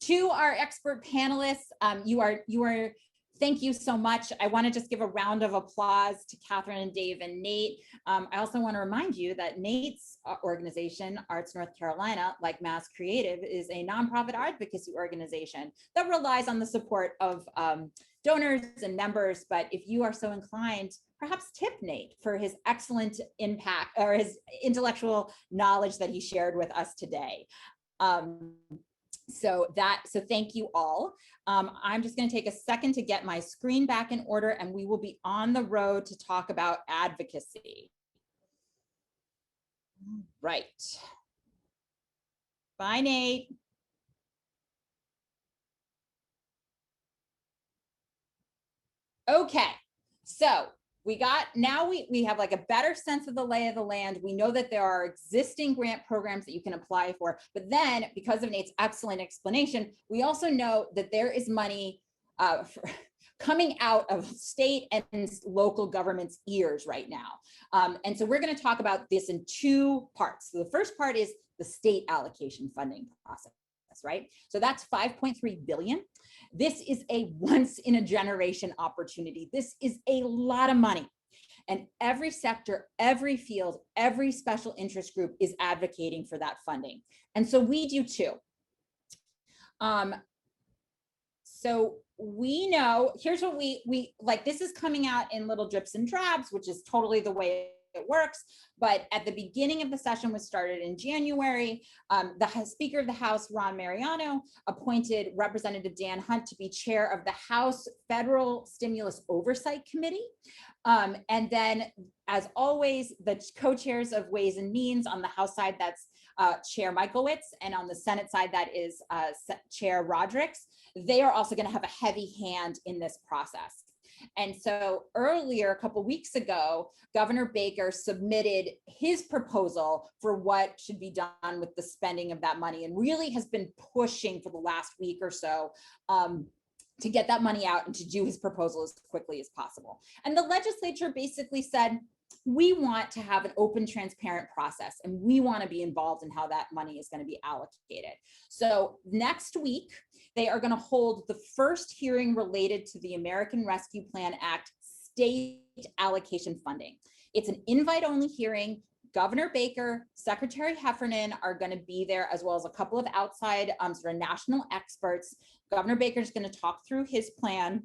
To our expert panelists, you are thank you so much. I want to just give a round of applause to Catherine and Dave and Nate. I also want to remind you that Nate's organization, Arts North Carolina, like Mass Creative, is a nonprofit advocacy organization that relies on the support of donors and members. But if you are so inclined, perhaps tip Nate for his excellent impact or his intellectual knowledge that he shared with us today. So thank you all. I'm just going to take a second to get my screen back in order, and we will be on the road to talk about advocacy. Right. Bye, Nate. Okay, so we have like a better sense of the lay of the land. We know that there are existing grant programs that you can apply for, but then because of Nate's excellent explanation, we also know that there is money coming out of state and local government's ears right now. And so we're going to talk about this in 2 parts. So the first part is the state allocation funding process, right? So that's $5.3 billion. This is a once in a generation opportunity. This is a lot of money. And every sector, every field, every special interest group is advocating for that funding. And so we do too. So we know, here's what we like, this is coming out in little drips and drabs, which is totally the way it works. But at the beginning of the session was started in January. The Speaker of the House, Ron Mariano, appointed Representative Dan Hunt to be chair of the House Federal Stimulus Oversight Committee. And then, as always, the co-chairs of Ways and Means on the House side, that's Chair Michaelwitz, and on the Senate side, that is Chair Rodericks. They are also going to have a heavy hand in this process. And so earlier, a couple weeks ago, Governor Baker submitted his proposal for what should be done with the spending of that money, and really has been pushing for the last week or so to get that money out and to do his proposal as quickly as possible. And the legislature basically said, we want to have an open, transparent process, and we want to be involved in how that money is going to be allocated. So next week, they are going to hold the first hearing related to the American Rescue Plan Act state allocation funding. It's an invite-only hearing. Governor Baker, Secretary Heffernan are going to be there, as well as a couple of outside sort of national experts. Governor Baker is going to talk through his plan.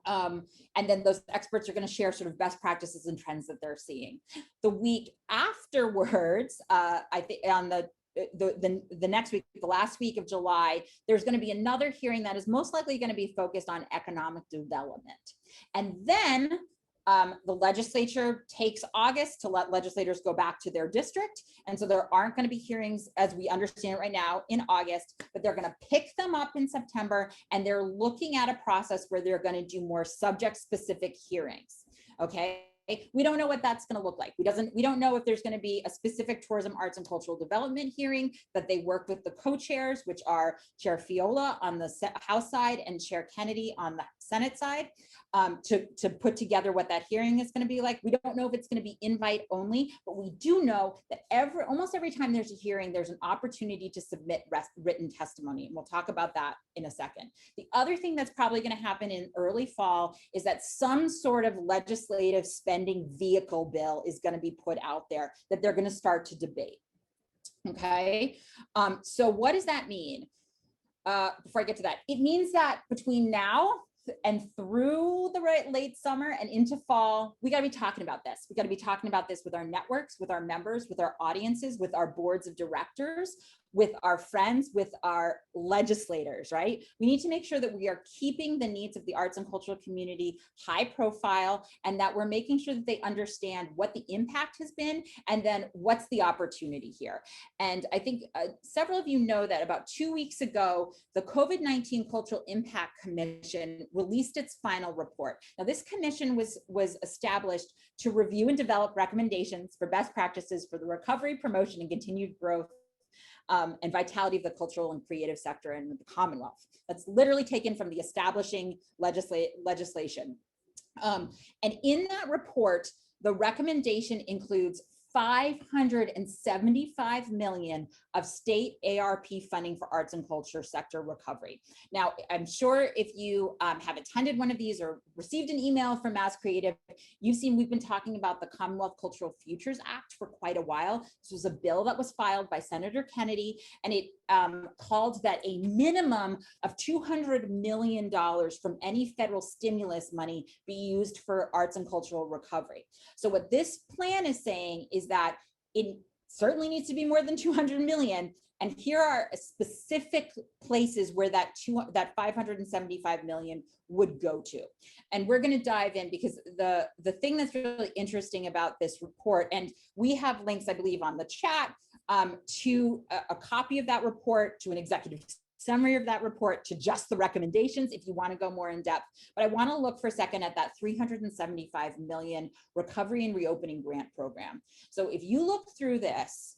And then those experts are going to share sort of best practices and trends that they're seeing. The week afterwards, I think on the next week, the last week of July, there's going to be another hearing that is most likely going to be focused on economic development. And then the legislature takes August to let legislators go back to their district. And so there aren't going to be hearings as we understand it right now in August, but they're going to pick them up in September. And they're looking at a process where they're going to do more subject specific hearings. Okay. We don't know what that's going to look like. We don't know if there's going to be a specific tourism, arts, and cultural development hearing that they work with the co-chairs, which are Chair Fiola on the House side and Chair Kennedy on the Senate side, to put together what that hearing is going to be like. We don't know if it's going to be invite only, but we do know that almost every time there's a hearing, there's an opportunity to submit written testimony. And we'll talk about that in a second. The other thing that's probably going to happen in early fall is that some sort of legislative spending vehicle bill is going to be put out there that they're going to start to debate. Okay, so what does that mean? Before I get to that, it means that between now and through the late summer and into fall, we got to be talking about this. We got to be talking about this with our networks, with our members, with our audiences, with our boards of directors, with our friends, with our legislators, right? We need to make sure that we are keeping the needs of the arts and cultural community high profile, and that we're making sure that they understand what the impact has been and then what's the opportunity here. And I think several of you know that about 2 weeks ago, the COVID-19 Cultural Impact Commission released its final report. Now, this commission was established to review and develop recommendations for best practices for the recovery, promotion, and continued growth and vitality of the cultural and creative sector in the Commonwealth. That's literally taken from the establishing legislation. And in that report, the recommendation includes $575 million of state ARP funding for arts and culture sector recovery. Now, I'm sure if you have attended one of these or received an email from Mass Creative, you've seen we've been talking about the Commonwealth Cultural Futures Act for quite a while. This was a bill that was filed by Senator Kennedy, and it called that a minimum of $200 million from any federal stimulus money be used for arts and cultural recovery. So what this plan is saying is that it certainly needs to be more than 200 million. And here are specific places where that 575 million would go to. And we're going to dive in, because the thing that's really interesting about this report, and we have links, I believe, on the chat to a copy of that report, to an executive summary of that report, to just the recommendations if you want to go more in depth. But I want to look for a second at that 375 million recovery and reopening grant program. So if you look through this,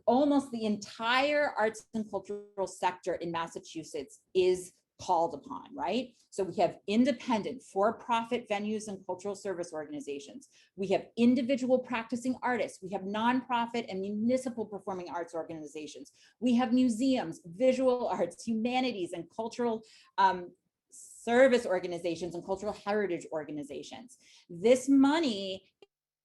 almost the entire arts and cultural sector in Massachusetts is called upon, right? So we have independent for-profit venues and cultural service organizations. We have individual practicing artists. We have nonprofit and municipal performing arts organizations. We have museums, visual arts, humanities, and cultural service organizations and cultural heritage organizations. This money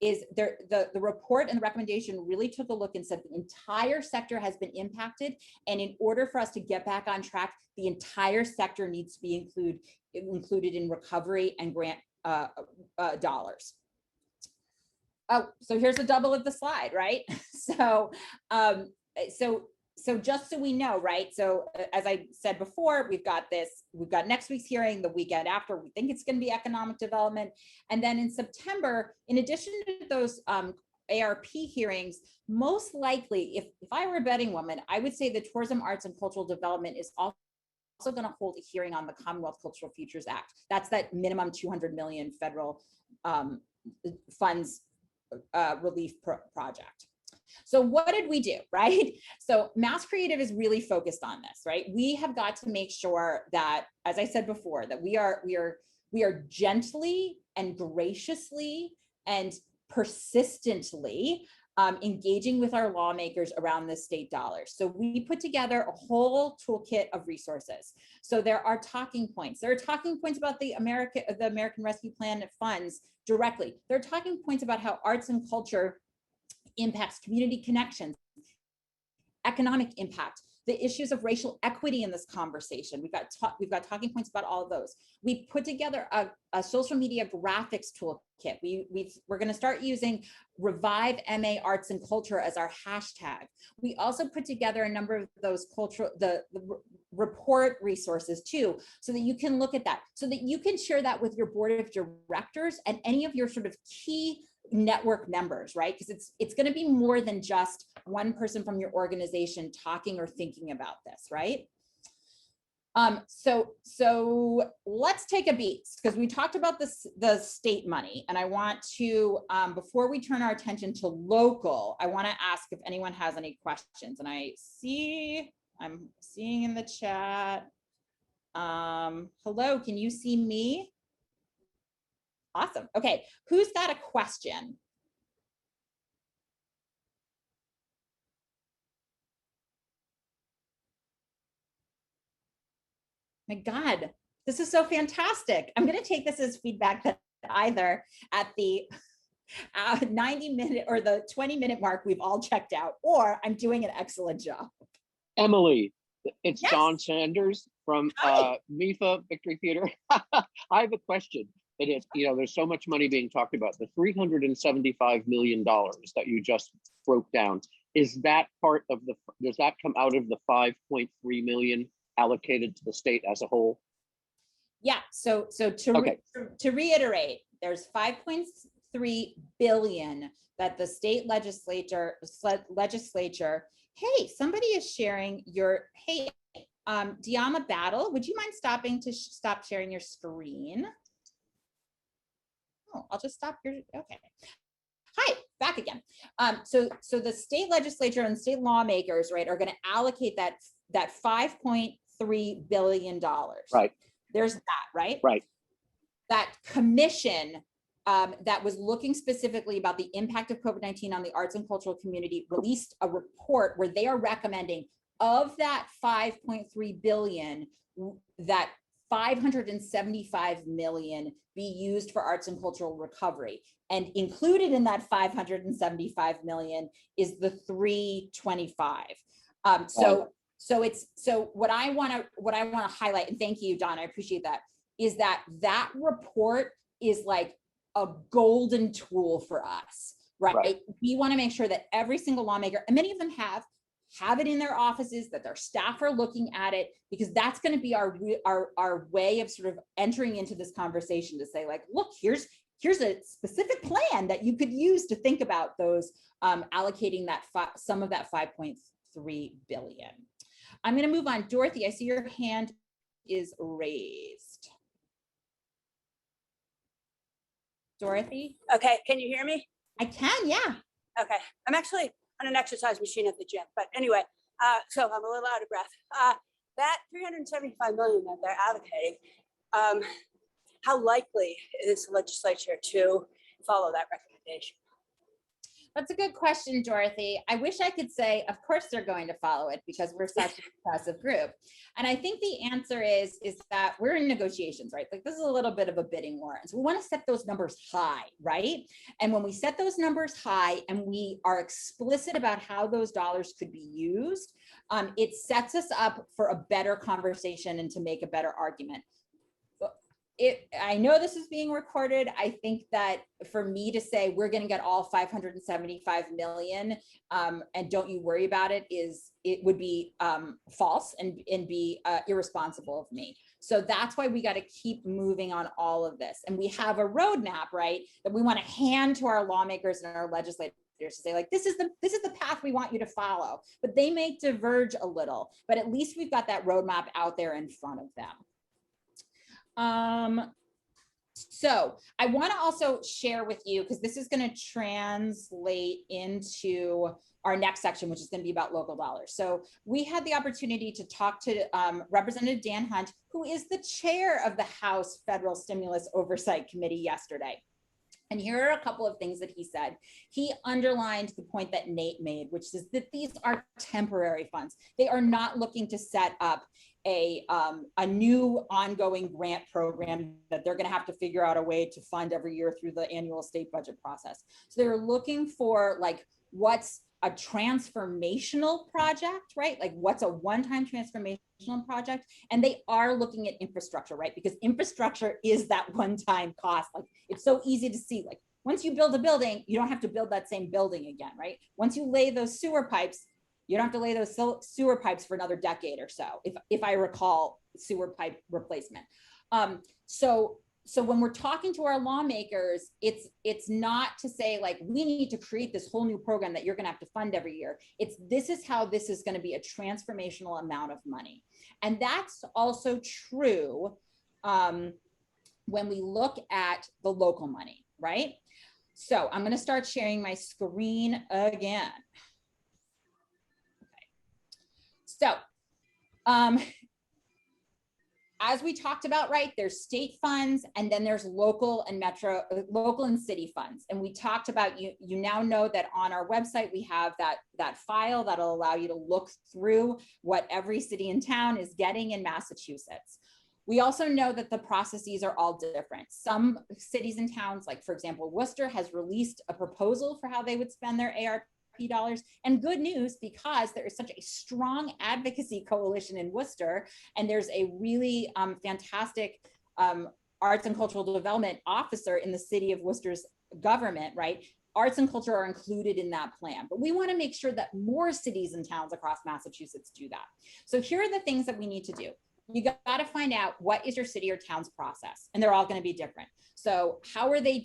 is there, the report and the recommendation really took a look and said the entire sector has been impacted, and in order for us to get back on track, the entire sector needs to be included in recovery and grant dollars. Oh, so here's a double of the slide, right? So so just so we know, right? So as I said before, we've got next week's hearing, the weekend after, we think it's going to be economic development. And then in September, in addition to those ARP hearings, most likely, if I were a betting woman, I would say the tourism, arts, and cultural development is also going to hold a hearing on the Commonwealth Cultural Futures Act. That's that minimum 200 million federal funds relief project. So what did we do, right? So Mass Creative is really focused on this, right? We have got to make sure that, as I said before, that we are gently and graciously and persistently engaging with our lawmakers around the state dollars. So we put together a whole toolkit of resources. So there are talking points. There are talking points about the American Rescue Plan funds directly. There are talking points about how arts and culture impacts community connections, economic impact, the issues of racial equity in this conversation. We've got talking points about all of those. We put together a social media graphics toolkit. We're going to start using Revive MA Arts and Culture as our hashtag. We also put together a number of those the report resources too, so that you can look at that, so that you can share that with your board of directors and any of your sort of key network members, right? Because it's going to be more than just one person from your organization talking or thinking about this, right? So let's take a beat, because we talked about the state money, and I want to, before we turn our attention to local, I want to ask if anyone has any questions. And I'm seeing in the chat. Hello, can you see me? Awesome. Okay, who's got a question? My God, this is so fantastic. I'm going to take this as feedback that either at the 90-minute or the 20-minute mark, we've all checked out, or I'm doing an excellent job. Emily, it's Yes. Don Sanders from MIFA Victory Theater. I have a question. It is, there's so much money being talked about. The $375 million that you just broke down, is that part of does that come out of the 5.3 million allocated to the state as a whole? Yeah, so to reiterate, there's 5.3 billion that the state legislature, hey, somebody is sharing hey, Diama Battle, would you mind stopping to stop sharing your screen? Oh, I'll just stop your, okay. Hi, back again. So the state legislature and state lawmakers, right, are going to allocate that $5.3 billion. Right. There's that, right? Right. That commission that was looking specifically about the impact of COVID-19 on the arts and cultural community released a report where they are recommending of that 5.3 billion, that 575 million be used for arts and cultural recovery. And included in that 575 million is the 325. So what I want to highlight, and thank you, Don, I appreciate that, is that report is like a golden tool for us, right? We want to make sure that every single lawmaker, and many of them have it in their offices, that their staff are looking at it, because that's going to be our way of sort of entering into this conversation to say, like, look, here's a specific plan that you could use to think about those allocating that some of that 5.3 billion. I'm going to move on. Dorothy, I see your hand is raised. Dorothy? Okay, can you hear me? I can, yeah. Okay, I'm actually on an exercise machine at the gym, but anyway, so I'm a little out of breath. That 375 million that they're allocating, how likely is the legislature to follow that recommendation? That's a good question, Dorothy. I wish I could say, of course they're going to follow it because we're such a progressive group. And I think the answer is that we're in negotiations, right? Like, this is a little bit of a bidding war. And so we want to set those numbers high, right? And when we set those numbers high and we are explicit about how those dollars could be used, it sets us up for a better conversation and to make a better argument. I know this is being recorded. I think that for me to say we're going to get all 575 million and don't you worry about it would be false and be irresponsible of me. So that's why we got to keep moving on all of this. And we have a roadmap, right, that we want to hand to our lawmakers and our legislators to say like, this is the path we want you to follow, but they may diverge a little, but at least we've got that roadmap out there in front of them. So I want to also share with you, because this is going to translate into our next section, which is going to be about local dollars. So we had the opportunity to talk to Representative Dan Hunt, who is the chair of the House Federal Stimulus Oversight Committee yesterday. And here are a couple of things that he said. He underlined the point that Nate made, which is that these are temporary funds. They are not looking to set up a new ongoing grant program that they're going to have to figure out a way to fund every year through the annual state budget process. So they're looking for like, what's a transformational project, right? Like what's a one-time transformational project? And they are looking at infrastructure, right? Because infrastructure is that one-time cost. Like it's so easy to see, like once you build a building, you don't have to build that same building again, right? Once you lay those sewer pipes, you don't have to lay those sewer pipes for another decade or so, if I recall sewer pipe replacement. So when we're talking to our lawmakers, it's not to say like, we need to create this whole new program that you're gonna have to fund every year. This is how this is gonna be a transformational amount of money. And that's also true when we look at the local money, right? So I'm gonna start sharing my screen again. So, as we talked about, right, there's state funds and then there's local and city funds. And we talked about, you now know that on our website, we have that file that'll allow you to look through what every city and town is getting in Massachusetts. We also know that the processes are all different. Some cities and towns, like for example, Worcester has released a proposal for how they would spend their ARP dollars, and good news, because there is such a strong advocacy coalition in Worcester, and there's a really fantastic arts and cultural development officer in the city of Worcester's government, right? Arts and culture are included in that plan, but we want to make sure that more cities and towns across Massachusetts do that. So here are the things that we need to do. You got to find out what is your city or town's process, and they're all going to be different. So how are they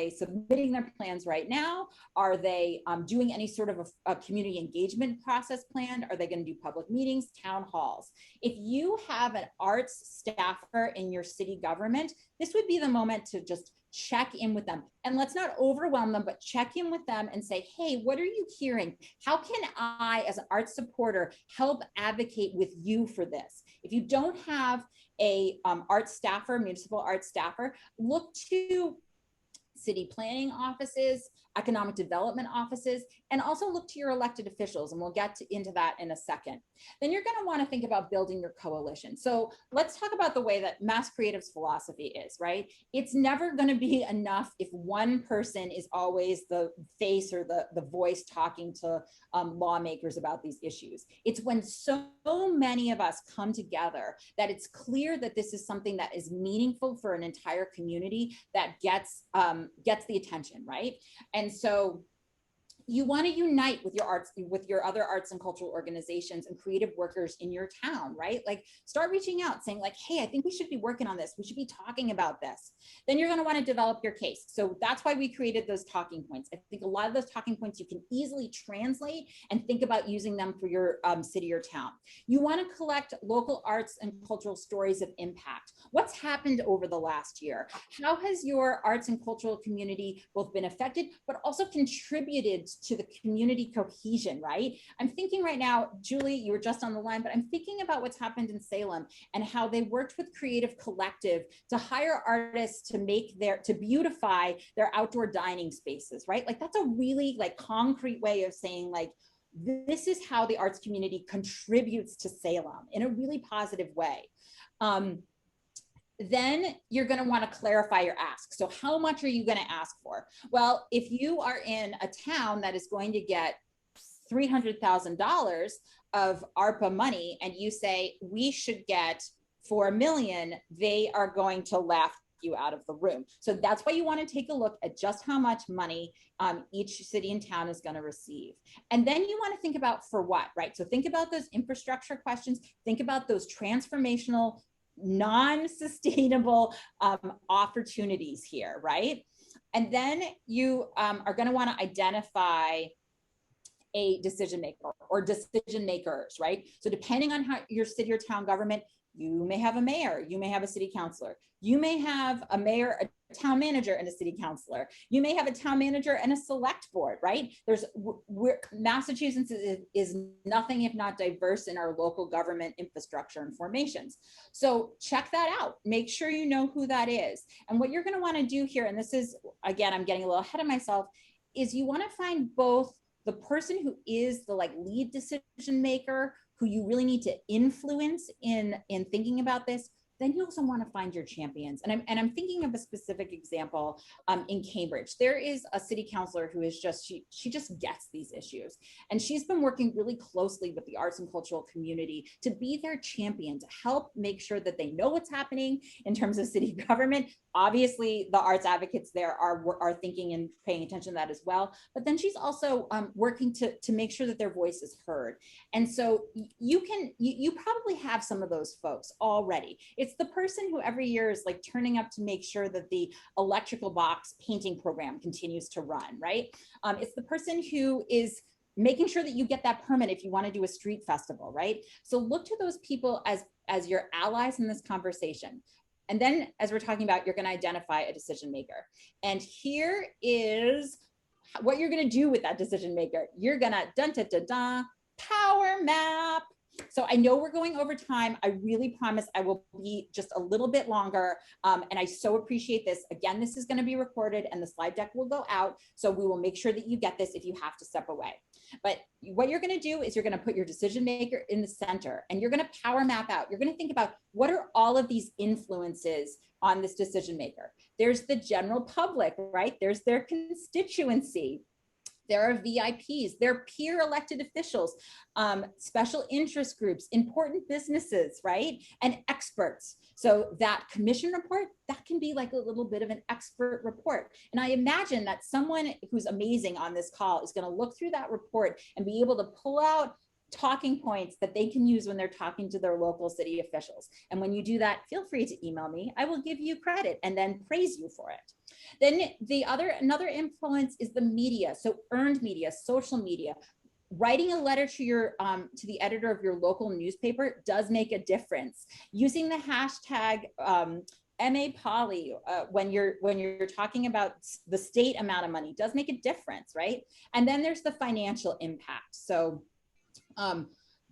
submitting their plans right now? Are they doing any sort of a community engagement process planned? Are they going to do public meetings, town halls? If you have an arts staffer in your city government, this would be the moment to just check in with them. And let's not overwhelm them, but check in with them and say, hey, what are you hearing? How can I, as an arts supporter, help advocate with you for this? If you don't have a art staffer, municipal art staffer, look to city planning offices, economic development offices, and also look to your elected officials, and we'll get into that in a second. Then you're going to want to think about building your coalition. So let's talk about the way that Mass Creative's philosophy is, right? It's never going to be enough if one person is always the face or the voice talking to lawmakers about these issues. It's when so many of us come together that it's clear that this is something that is meaningful for an entire community that gets the attention, right? And so you want to unite with your other arts and cultural organizations and creative workers in your town, right? Like start reaching out saying like, hey, I think we should be working on this. We should be talking about this. Then you're going to want to develop your case. So that's why we created those talking points. I think a lot of those talking points you can easily translate and think about using them for your city or town. You want to collect local arts and cultural stories of impact. What's happened over the last year? How has your arts and cultural community both been affected, but also contributed to the community cohesion, right? I'm thinking right now, Julie, you were just on the line, but I'm thinking about what's happened in Salem and how they worked with Creative Collective to hire artists to beautify their outdoor dining spaces, right? Like that's a really like concrete way of saying like, this is how the arts community contributes to Salem in a really positive way. Then you're going to want to clarify your ask. So how much are you going to ask for? Well, if you are in a town that is going to get $300,000 of ARPA money and you say we should get $4 million, they are going to laugh you out of the room. So that's why you want to take a look at just how much money each city and town is going to receive. And then you want to think about for what, right? So think about those infrastructure questions, think about those transformational non-sustainable opportunities here, right? And then you are going to want to identify a decision maker or decision makers, right? So depending on how your city or town government, you may have a mayor, you may have a city councilor, you may have a mayor, a town manager, and a city councilor. You may have a town manager and a select board, right? Massachusetts is nothing if not diverse in our local government infrastructure and formations. So check that out. Make sure you know who that is. And what you're going to want to do here, and this is, again, I'm getting a little ahead of myself, is you want to find both the person who is the lead decision maker, who you really need to influence in thinking about this. Then you also want to find your champions. And I'm thinking of a specific example in Cambridge. There is a city councilor who is just, she just gets these issues. And she's been working really closely with the arts and cultural community to be their champion, to help make sure that they know what's happening in terms of city government. Obviously, the arts advocates there are thinking and paying attention to that as well. But then she's also working to make sure that their voice is heard. And so you probably have some of those folks already. It's the person who every year is turning up to make sure that the electrical box painting program continues to run, right? It's the person who is making sure that you get that permit if you want to do a street festival, right? So look to those people as your allies in this conversation. And then as we're talking about, you're going to identify a decision maker. And here is what you're going to do with that decision maker. You're going to power map. So I know we're going over time. I really promise I will be just a little bit longer. And I so appreciate this. Again, this is going to be recorded and the slide deck will go out. So we will make sure that you get this if you have to step away. But what you're going to do is you're going to put your decision maker in the center and you're going to power map out. You're going to think about what are all of these influences on this decision maker. There's the general public, right? There's their constituency. There are VIPs, there are peer elected officials, special interest groups, important businesses, right? And experts. So that commission report, that can be like a little bit of an expert report. And I imagine that someone who's amazing on this call is going to look through that report and be able to pull out talking points that they can use when they're talking to their local city officials. And when you do that, feel free to email me. I will give you credit and then praise you for it. Then another influence is the media. So earned media, social media. Writing a letter to your to the editor of your local newspaper does make a difference. Using the hashtag MAPOLY when you're talking about the state amount of money does make a difference, right? And then there's the financial impact. So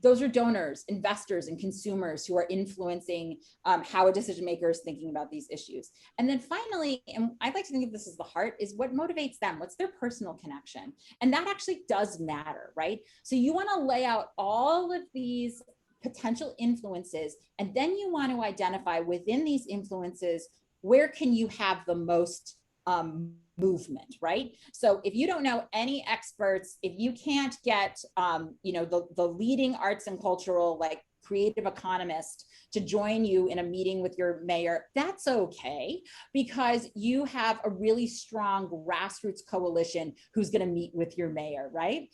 those are donors, investors, and consumers who are influencing how a decision maker is thinking about these issues. And then finally, and I'd like to think of this as the heart, is what motivates them. What's their personal connection? And that actually does matter, right? So you want to lay out all of these potential influences, and then you want to identify within these influences, where can you have the most movement, right? So if you don't know any experts, if you can't get, the leading arts and cultural, creative economist to join you in a meeting with your mayor, that's okay, because you have a really strong grassroots coalition who's going to meet with your mayor, right?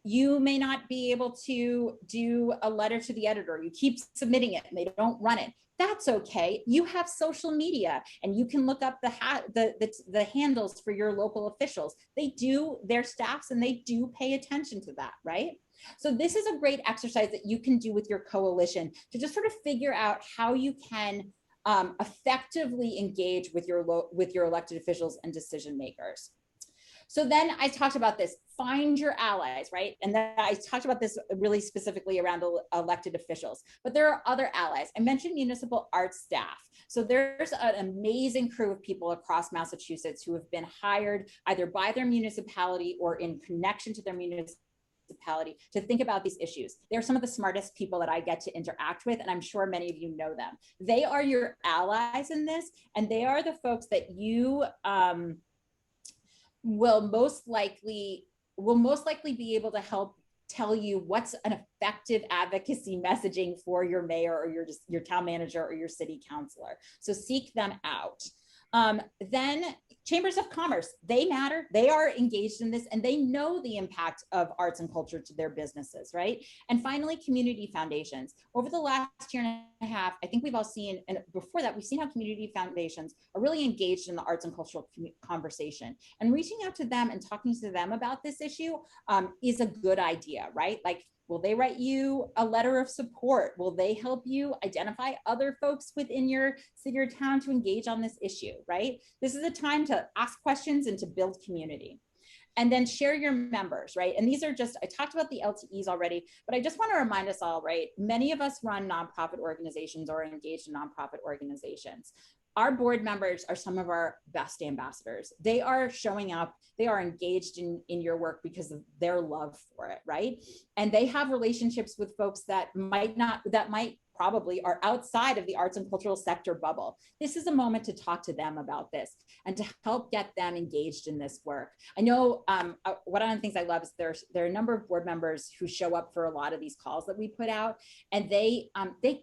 You may not be able to do a letter to the editor. You keep submitting it and they don't run it. That's okay. You have social media and you can look up the handles for your local officials. They do their staffs and they do pay attention to that, right? So this is a great exercise that you can do with your coalition to just sort of figure out how you can effectively engage with your elected officials and decision makers. So then I talked about this, find your allies, right? And then I talked about this really specifically around elected officials, but there are other allies. I mentioned municipal arts staff. So there's an amazing crew of people across Massachusetts who have been hired either by their municipality or in connection to their municipality to think about these issues. They're some of the smartest people that I get to interact with, and I'm sure many of you know them. They are your allies in this, and they are the folks that you will most likely be able to help tell you what's an effective advocacy messaging for your mayor or your town manager or your city councilor. So seek them out. Then chambers of commerce, they matter. They are engaged in this and they know the impact of arts and culture to their businesses, right? And finally, community foundations. Over the last year and a half, I think we've all seen, and before that, we've seen how community foundations are really engaged in the arts and cultural conversation. And reaching out to them and talking to them about this issue is a good idea, right? Like, will they write you a letter of support? Will they help you identify other folks within your city or town to engage on this issue, right? This is a time to ask questions and to build community. And then share your members, right? And these are just, I talked about the LTEs already, but I just want to remind us all, right? Many of us run nonprofit organizations or are engaged in nonprofit organizations. Our board members are some of our best ambassadors. They are showing up, they are engaged in your work because of their love for it, right? And they have relationships with folks that might probably are outside of the arts and cultural sector bubble. This is a moment to talk to them about this and to help get them engaged in this work. I know one of the things I love is there are a number of board members who show up for a lot of these calls that we put out, and they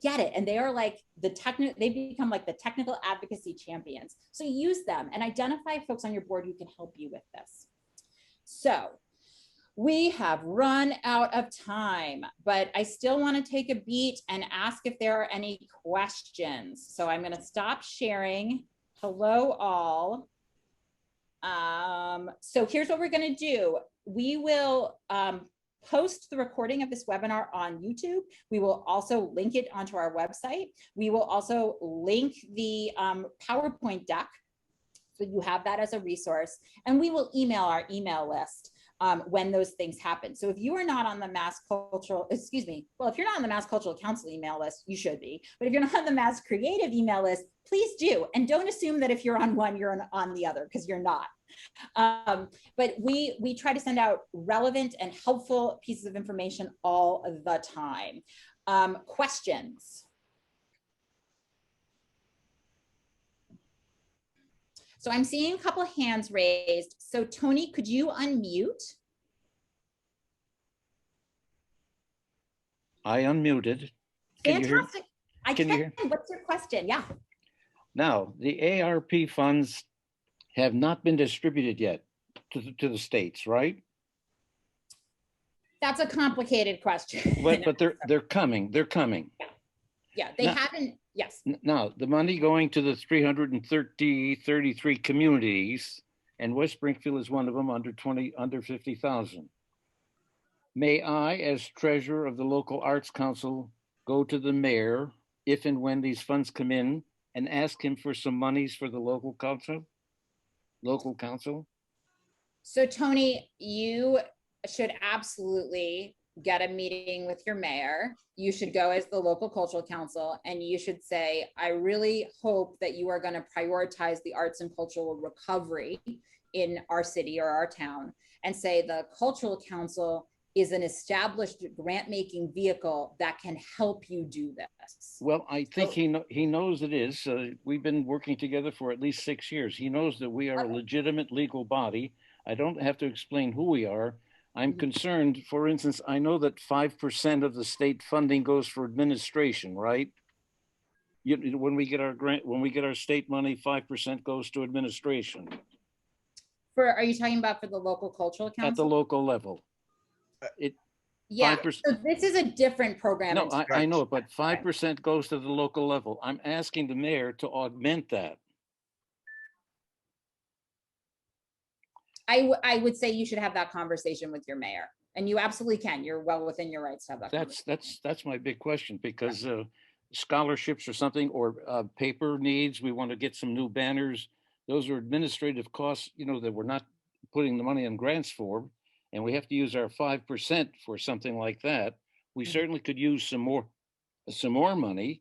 get it, and they are like they become like the technical advocacy champions. So use them and identify folks on your board who can help you with this. So we have run out of time, but I still want to take a beat and ask if there are any questions. So I'm going to stop sharing. Hello, all. So here's what we're going to do. We will post the recording of this webinar on YouTube. We will also link it onto our website. We will also link the PowerPoint deck, so you have that as a resource. And we will email our email list when those things happen. So if you are not on the Mass Cultural, if you're not on the Mass Cultural Council email list, you should be. But if you're not on the Mass Creative email list, please do. And don't assume that if you're on one, you're on the other, because you're not. But we try to send out relevant and helpful pieces of information all the time. Questions? So I'm seeing a couple of hands raised. So Tony, could you unmute? I unmuted. Can Fantastic. I can you hear? What's your question? Yeah. Now, the ARP funds have not been distributed yet to the states, right? That's a complicated question. But they're coming. They're coming. Yeah, they haven't. Yes. Now, the money going to the 33 communities, and West Springfield is one of them, under 50,000. May I, as treasurer of the local arts council, go to the mayor if and when these funds come in and ask him for some monies for the local council? So Tony, you should absolutely get a meeting with your mayor. You should go as the local cultural council and you should say, I really hope that you are going to prioritize the arts and cultural recovery in our city or our town, and say the cultural council is an established grant-making vehicle that can help you do this. Well, I think he knows it is. We've been working together for at least 6 years. He knows that we are a legitimate legal body. I don't have to explain who we are. I'm concerned, for instance, I know that 5% of the state funding goes for administration, right? When we get our grant, when we get our state money, 5% goes to administration. Are you talking about for the local cultural council? At the local level. Yeah, 5%. so this is a different program. No, I know, but 5% goes to the local level. I'm asking the mayor to augment that. I would say you should have that conversation with your mayor, and you absolutely can. You're well within your rights to have that. That's my big question, because scholarships or something, or paper needs, we want to get some new banners. Those are administrative costs, that we're not putting the money in grants for, and we have to use our 5% for something like that. We certainly could use some more money,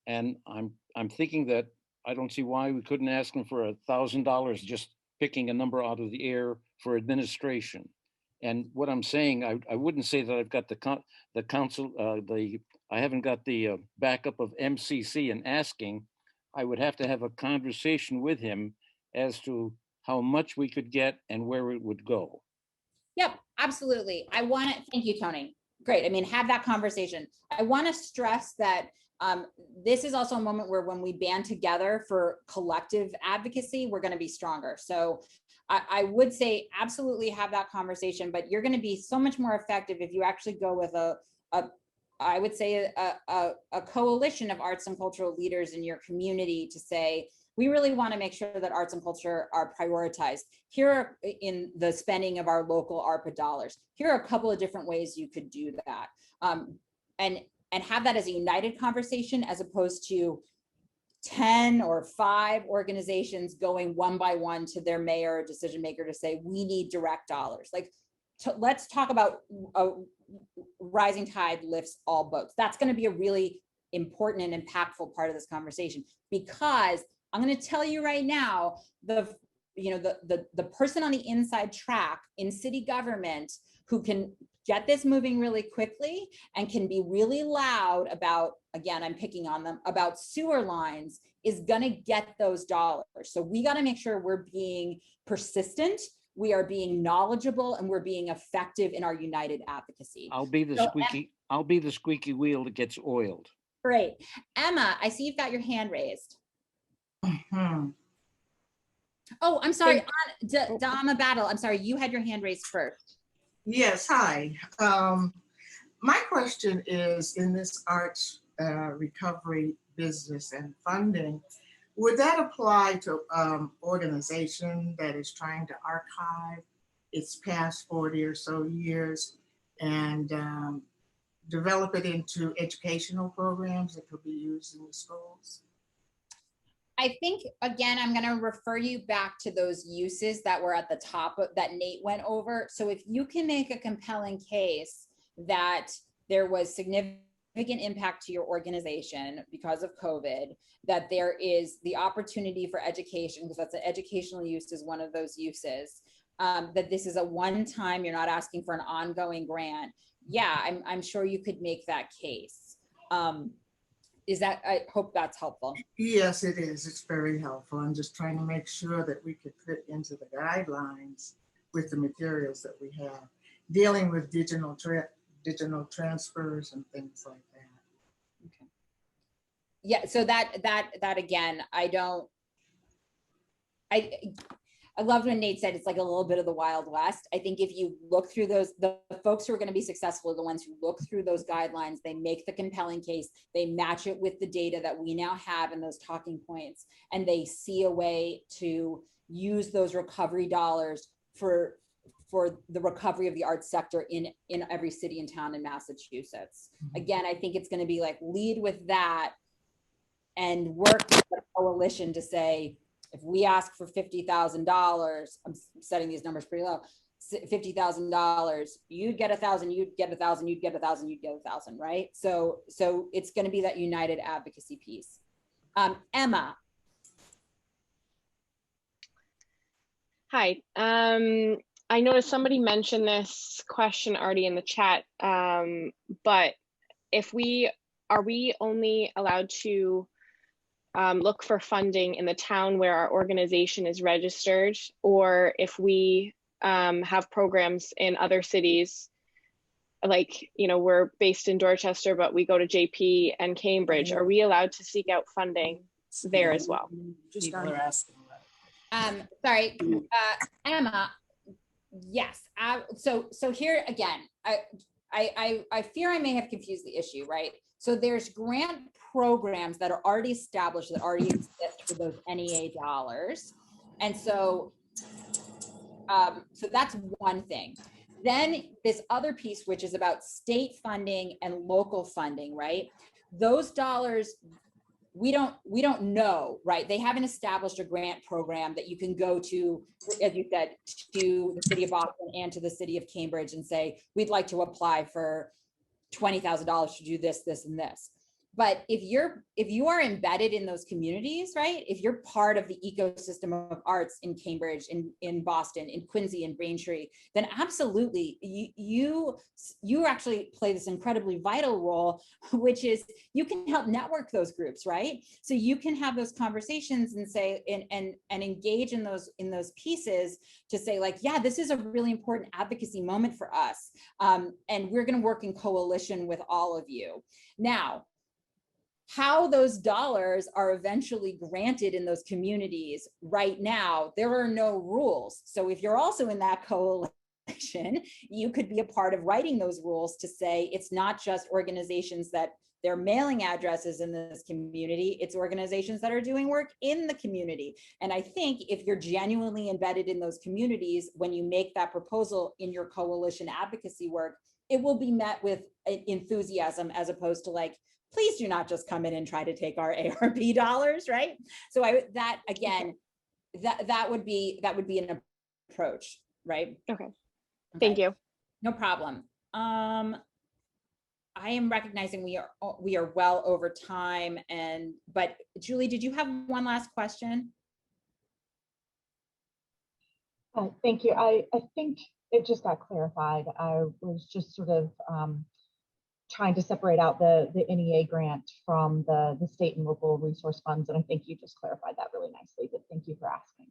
and I'm thinking that I don't see why we couldn't ask them for $1,000, just picking a number out of the air for administration. And what I'm saying, I wouldn't say that I've got the council, I haven't got the backup of MCC and asking. I would have to have a conversation with him as to how much we could get and where it would go. Yep, absolutely. Thank you, Tony. Great. I mean, have that conversation. I want to stress that This is also a moment where when we band together for collective advocacy, we're going to be stronger. So I would say absolutely have that conversation, but you're going to be so much more effective if you actually go with I would say a coalition of arts and cultural leaders in your community to say, we really want to make sure that arts and culture are prioritized. Here are in the spending of our local ARPA dollars. Here are a couple of different ways you could do that. And have that as a united conversation as opposed to 10 or 5 organizations going one by one to their mayor or decision maker to say, we need direct dollars. Like, let's talk about a rising tide lifts all boats. That's going to be a really important and impactful part of this conversation, because I'm going to tell you right now, the person on the inside track in city government who can get this moving really quickly and can be really loud about, again, I'm picking on them, about sewer lines, is gonna get those dollars. So we gotta make sure we're being persistent, we are being knowledgeable, and we're being effective in our united advocacy. I'll be the squeaky wheel that gets oiled. Great. Emma, I see you've got your hand raised. Oh, I'm sorry, Dama Battle, I'm sorry, you had your hand raised first. Yes, hi. My question is, in this arts recovery business and funding, would that apply to organization that is trying to archive its past 40 or so years and develop it into educational programs that could be used in the schools? I think, again, I'm going to refer you back to those uses that were at the top of, that Nate went over. So if you can make a compelling case that there was significant impact to your organization because of COVID, that there is the opportunity for education, because that's an educational use is one of those uses, that this is a one-time, you're not asking for an ongoing grant. Yeah, I'm sure you could make that case. Is that, I hope that's helpful. Yes, it is. It's very helpful. I'm just trying to make sure that we could fit into the guidelines with the materials that we have, dealing with digital transfers and things like that. Okay. Yeah, so that again, I loved when Nate said it's like a little bit of the Wild West. I think if you look through those, the folks who are going to be successful are the ones who look through those guidelines, they make the compelling case, they match it with the data that we now have in those talking points, and they see a way to use those recovery dollars for the recovery of the arts sector in every city and town in Massachusetts. Again, I think it's going to be like, lead with that and work with a coalition to say, if we ask for $50,000, I'm setting these numbers pretty low, $50,000, you'd get 1,000, you'd get 1,000, you'd get 1,000, you'd get 1,000, right? So it's going to be that united advocacy piece. Emma. Hi. I noticed somebody mentioned this question already in the chat, but are we only allowed to look for funding in the town where our organization is registered, or if we have programs in other cities, like, you know, we're based in Dorchester, but we go to JP and Cambridge, are we allowed to seek out funding there as well? People are asking that. Sorry, Emma. Yes. So here again, I fear I may have confused the issue, right? So there's grant programs that are already established, that already exist for those NEA dollars. And so, so that's one thing. Then this other piece, which is about state funding and local funding, right? Those dollars, we don't know, right? They haven't established a grant program that you can go to, as you said, to the city of Boston and to the city of Cambridge and say, we'd like to apply for $20,000 to do this, this, and this. But if you are embedded in those communities, right? If you're part of the ecosystem of arts in Cambridge, in Boston, in Quincy, and Braintree, then absolutely you actually play this incredibly vital role, which is you can help network those groups, right? So you can have those conversations and say and engage in those pieces to say, like, yeah, this is a really important advocacy moment for us, and we're going to work in coalition with all of you. Now, how those dollars are eventually granted in those communities right now, there are no rules. So if you're also in that coalition, you could be a part of writing those rules to say it's not just organizations that their mailing addresses in this community, it's organizations that are doing work in the community. And I think if you're genuinely embedded in those communities, when you make that proposal in your coalition advocacy work, it will be met with enthusiasm, as opposed to like, please do not just come in and try to take our ARP dollars, right? So that again, that would be an approach, right? Okay. Thank you. No problem. I am recognizing we are well over time, but Julie, did you have one last question? Thank you. I think it just got clarified. I was just sort of trying to separate out the NEA grant from the state and local resource funds, and I think you just clarified that really nicely, but thank you for asking.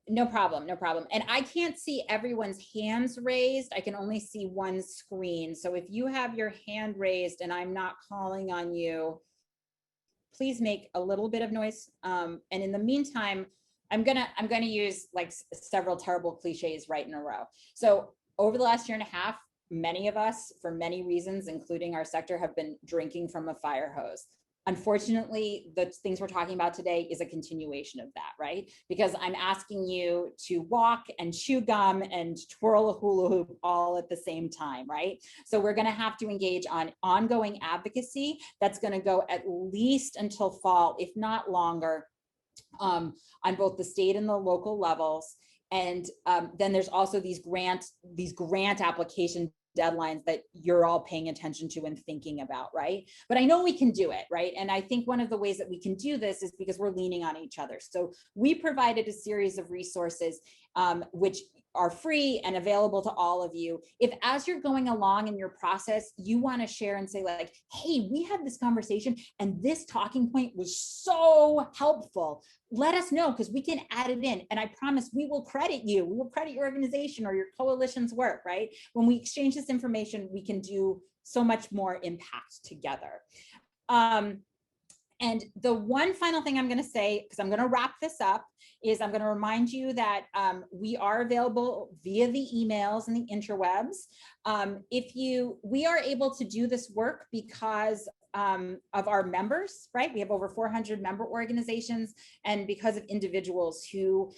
No problem, no problem. And I can't see everyone's hands raised. I can only see one screen. So if you have your hand raised and I'm not calling on you, please make a little bit of noise. And in the meantime, I'm gonna use like several terrible cliches right in a row. So over the last year and a half, many of us, for many reasons, including our sector, have been drinking from a fire hose. Unfortunately, the things we're talking about today is a continuation of that, right? Because I'm asking you to walk and chew gum and twirl a hula hoop all at the same time, right? So we're gonna have to engage on ongoing advocacy that's gonna go at least until fall, if not longer, on both the state and the local levels. And then there's also these grant application deadlines that you're all paying attention to and thinking about, right? But I know we can do it, right? And I think one of the ways that we can do this is because we're leaning on each other. So we provided a series of resources which are free and available to all of you. If as you're going along in your process, you want to share and say like, hey, we had this conversation and this talking point was so helpful, let us know, because we can add it in. And I promise we will credit you. We will credit your organization or your coalition's work, right? When we exchange this information, we can do so much more impact together. And the one final thing I'm going to say, because I'm going to wrap this up, is I'm going to remind you that we are available via the emails and the interwebs. We are able to do this work because of our members, right? We have over 400 member organizations, and because of individuals who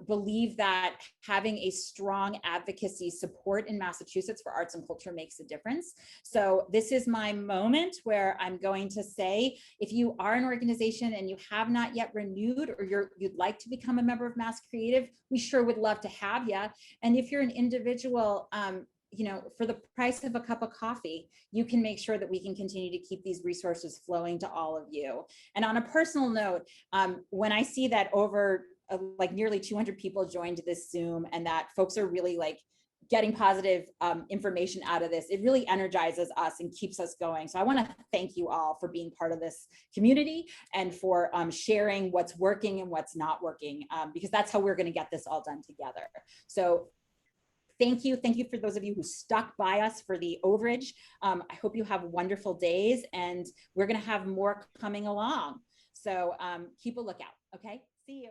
believe that having a strong advocacy support in Massachusetts for arts and culture makes a difference. So this is my moment where I'm going to say, if you are an organization and you have not yet renewed, or you'd like to become a member of Mass Creative, we sure would love to have you. And if you're an individual, you know, for the price of a cup of coffee, you can make sure that we can continue to keep these resources flowing to all of you. And on a personal note, when I see that over like nearly 200 people joined this Zoom, and that folks are really like getting positive information out of this, it really energizes us and keeps us going. So I want to thank you all for being part of this community and for sharing what's working and what's not working, because that's how we're going to get this all done together. So thank you. Thank you for those of you who stuck by us for the overage. I hope you have wonderful days, and we're going to have more coming along. So keep a lookout. Okay, see you.